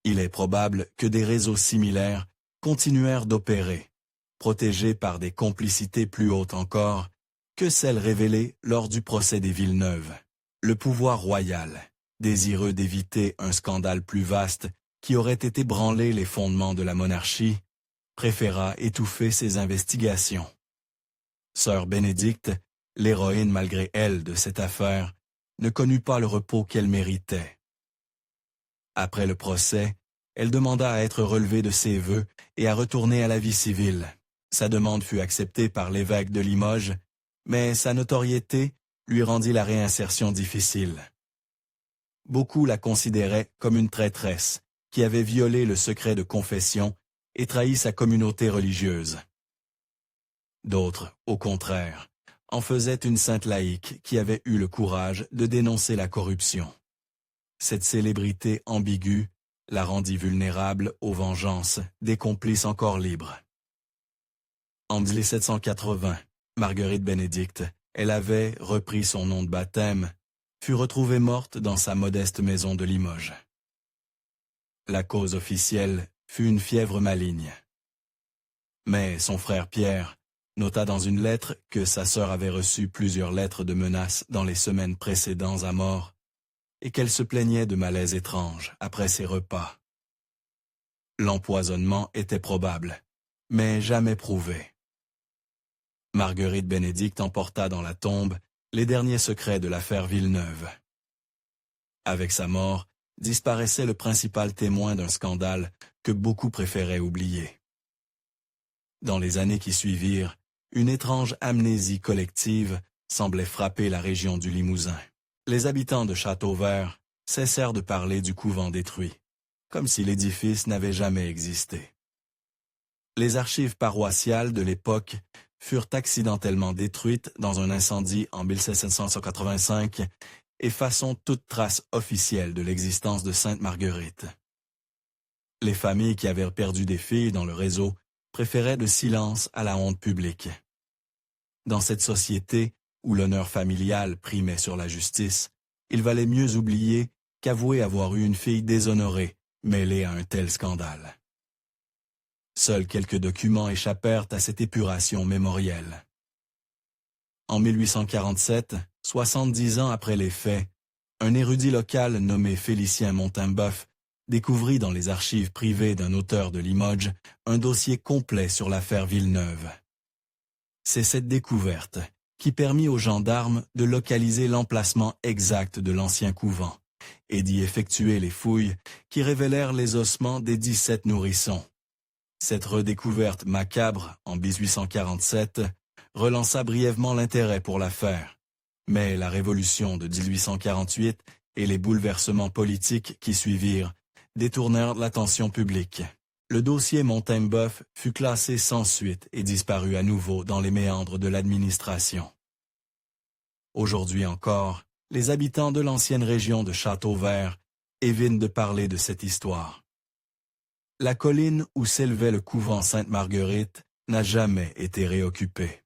Speaker 1: Il est probable que des réseaux similaires continuèrent d'opérer, protégés par des complicités plus hautes encore que celles révélées lors du procès des Villeneuve. Le pouvoir royal, désireux d'éviter un scandale plus vaste qui aurait ébranlé les fondements de la monarchie, préféra étouffer ses investigations. Sœur Bénédicte, l'héroïne malgré elle de cette affaire, ne connut pas le repos qu'elle méritait. Après le procès, elle demanda à être relevée de ses vœux et à retourner à la vie civile. Sa demande fut acceptée par l'évêque de Limoges, mais sa notoriété lui rendit la réinsertion difficile. Beaucoup la considéraient comme une traîtresse qui avait violé le secret de confession et trahi sa communauté religieuse. D'autres, au contraire, en faisaient une sainte laïque qui avait eu le courage de dénoncer la corruption. Cette célébrité ambiguë la rendit vulnérable aux vengeances des complices encore libres. En 1780, Marguerite Bénédicte, elle avait repris son nom de baptême, fut retrouvée morte dans sa modeste maison de Limoges. La cause officielle fut une fièvre maligne. Mais son frère Pierre nota dans une lettre que sa sœur avait reçu plusieurs lettres de menaces dans les semaines précédant à mort et qu'elle se plaignait de malaises étranges après ses repas. L'empoisonnement était probable, mais jamais prouvé. Marguerite Bénédicte emporta dans la tombe les derniers secrets de l'affaire Villeneuve. Avec sa mort, disparaissait le principal témoin d'un scandale que beaucoup préféraient oublier. Dans les années qui suivirent, une étrange amnésie collective semblait frapper la région du Limousin. Les habitants de Châteauvert cessèrent de parler du couvent détruit, comme si l'édifice n'avait jamais existé. Les archives paroissiales de l'époque furent accidentellement détruites dans un incendie en 1785, effaçant toute trace officielle de l'existence de Sainte Marguerite. Les familles qui avaient perdu des filles dans le réseau préféraient le silence à la honte publique. Dans cette société où l'honneur familial primait sur la justice, il valait mieux oublier qu'avouer avoir eu une fille déshonorée, mêlée à un tel scandale. Seuls quelques documents échappèrent à cette épuration mémorielle. En 1847, 70 ans après les faits, un érudit local nommé Félicien Montimboeuf découvrit dans les archives privées d'un auteur de Limoges un dossier complet sur l'affaire Villeneuve. C'est cette découverte qui permit aux gendarmes de localiser l'emplacement exact de l'ancien couvent et d'y effectuer les fouilles qui révélèrent les ossements des 17 nourrissons. Cette redécouverte macabre en 1847 relança brièvement l'intérêt pour l'affaire, mais la révolution de 1848 et les bouleversements politiques qui suivirent détournèrent l'attention publique. le dossier Montaignebeuf fut classé sans suite et disparut à nouveau dans les méandres de l'administration. Aujourd'hui encore, les habitants de l'ancienne région de Châteauvert évitent de parler de cette histoire. La colline où s'élevait le couvent Sainte-Marguerite n'a jamais été réoccupée.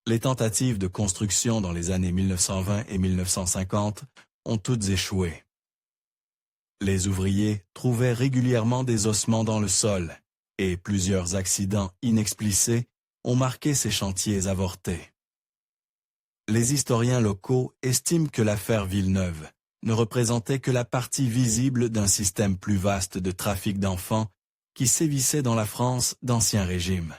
Speaker 1: Les tentatives de construction dans les années 1920 et 1950 ont toutes échoué. Les ouvriers trouvaient régulièrement des ossements dans le sol et plusieurs accidents inexplicés ont marqué ces chantiers avortés. Les historiens locaux estiment que l'affaire Villeneuve ne représentait que la partie visible d'un système plus vaste de trafic d'enfants qui sévissait dans la France d'Ancien Régime.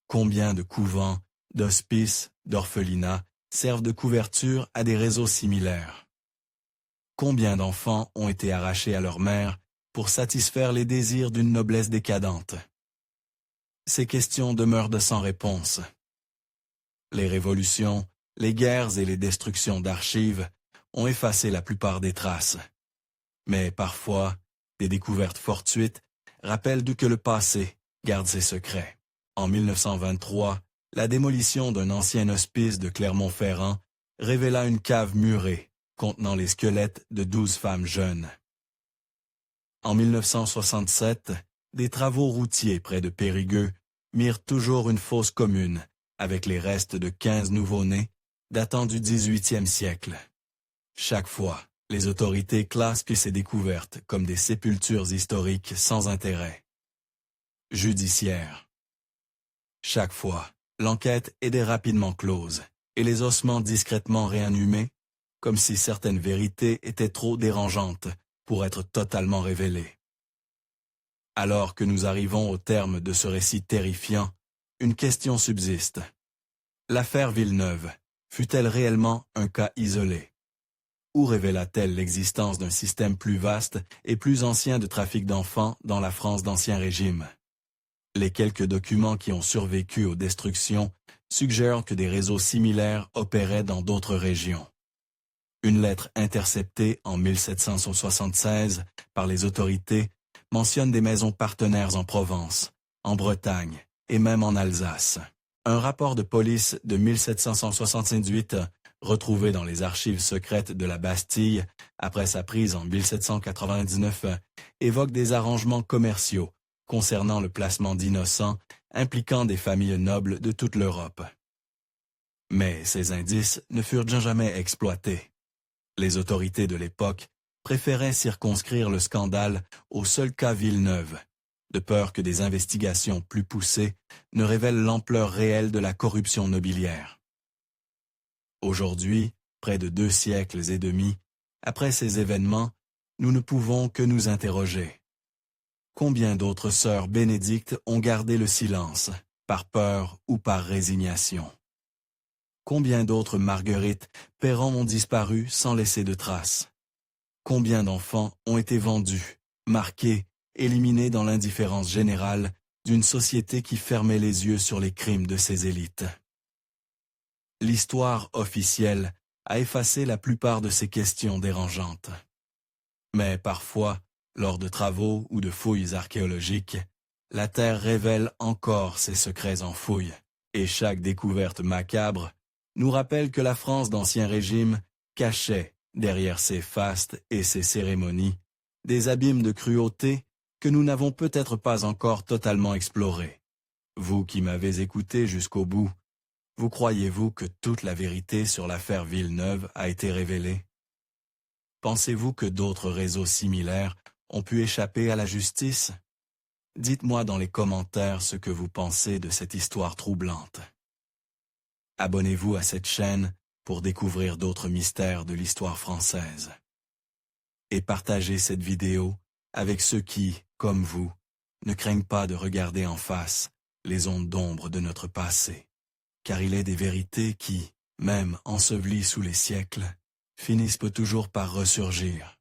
Speaker 1: Combien de couvents, d'hospices, d'orphelinats servent de couverture à des réseaux similaires? Combien d'enfants ont été arrachés à leur mère pour satisfaire les désirs d'une noblesse décadente? Ces questions demeurent sans réponse. Les révolutions, les guerres et les destructions d'archives ont effacé la plupart des traces. Mais parfois, des découvertes fortuites rappellent que le passé garde ses secrets. En 1923, la démolition d'un ancien hospice de Clermont-Ferrand révéla une cave murée contenant les squelettes de 12 femmes jeunes. En 1967, des travaux routiers près de Périgueux mirent toujours une fosse commune avec les restes de 15 nouveau-nés datant du XVIIIe siècle. Chaque fois, les autorités classent ces découvertes comme des sépultures historiques sans intérêt. Judiciaire. Chaque fois, l'enquête est rapidement close et les ossements discrètement réanimés, comme si certaines vérités étaient trop dérangeantes pour être totalement révélées. Alors que nous arrivons au terme de ce récit terrifiant, une question subsiste. L'affaire Villeneuve fut-elle réellement un cas isolé? Ou révéla-t-elle l'existence d'un système plus vaste et plus ancien de trafic d'enfants dans la France d'Ancien Régime? Les quelques documents qui ont survécu aux destructions suggèrent que des réseaux similaires opéraient dans d'autres régions. Une lettre interceptée en 1776 par les autorités mentionne des maisons partenaires en Provence, en Bretagne et même en Alsace. Un rapport de police de 1778, retrouvé dans les archives secrètes de la Bastille après sa prise en 1799, évoque des arrangements commerciaux concernant le placement d'innocents impliquant des familles nobles de toute l'Europe. Mais ces indices ne furent jamais exploités. Les autorités de l'époque préféraient circonscrire le scandale au seul cas Villeneuve, de peur que des investigations plus poussées ne révèlent l'ampleur réelle de la corruption nobiliaire. Aujourd'hui, près de 2 siècles et demi, après ces événements, nous ne pouvons que nous interroger. Combien d'autres sœurs bénédictes ont gardé le silence, par peur ou par résignation? Combien d'autres Marguerites Perron ont disparu sans laisser de traces? Combien d'enfants ont été vendus, marqués, éliminés dans l'indifférence générale d'une société qui fermait les yeux sur les crimes de ses élites? L'histoire officielle a effacé la plupart de ces questions dérangeantes. Mais parfois, lors de travaux ou de fouilles archéologiques, la Terre révèle encore ses secrets enfouis, et chaque découverte macabre nous rappelle que la France d'Ancien Régime cachait, derrière ses fastes et ses cérémonies, des abîmes de cruauté que nous n'avons peut-être pas encore totalement explorés. Vous qui m'avez écouté jusqu'au bout, vous croyez-vous que toute la vérité sur l'affaire Villeneuve a été révélée? Pensez-vous que d'autres réseaux similaires ont pu échapper à la justice? Dites-moi dans les commentaires ce que vous pensez de cette histoire troublante. Abonnez-vous à cette chaîne pour découvrir d'autres mystères de l'histoire française. Et partagez cette vidéo avec ceux qui, comme vous, ne craignent pas de regarder en face les ondes d'ombre de notre passé, car il est des vérités qui, même ensevelies sous les siècles, finissent toujours par ressurgir.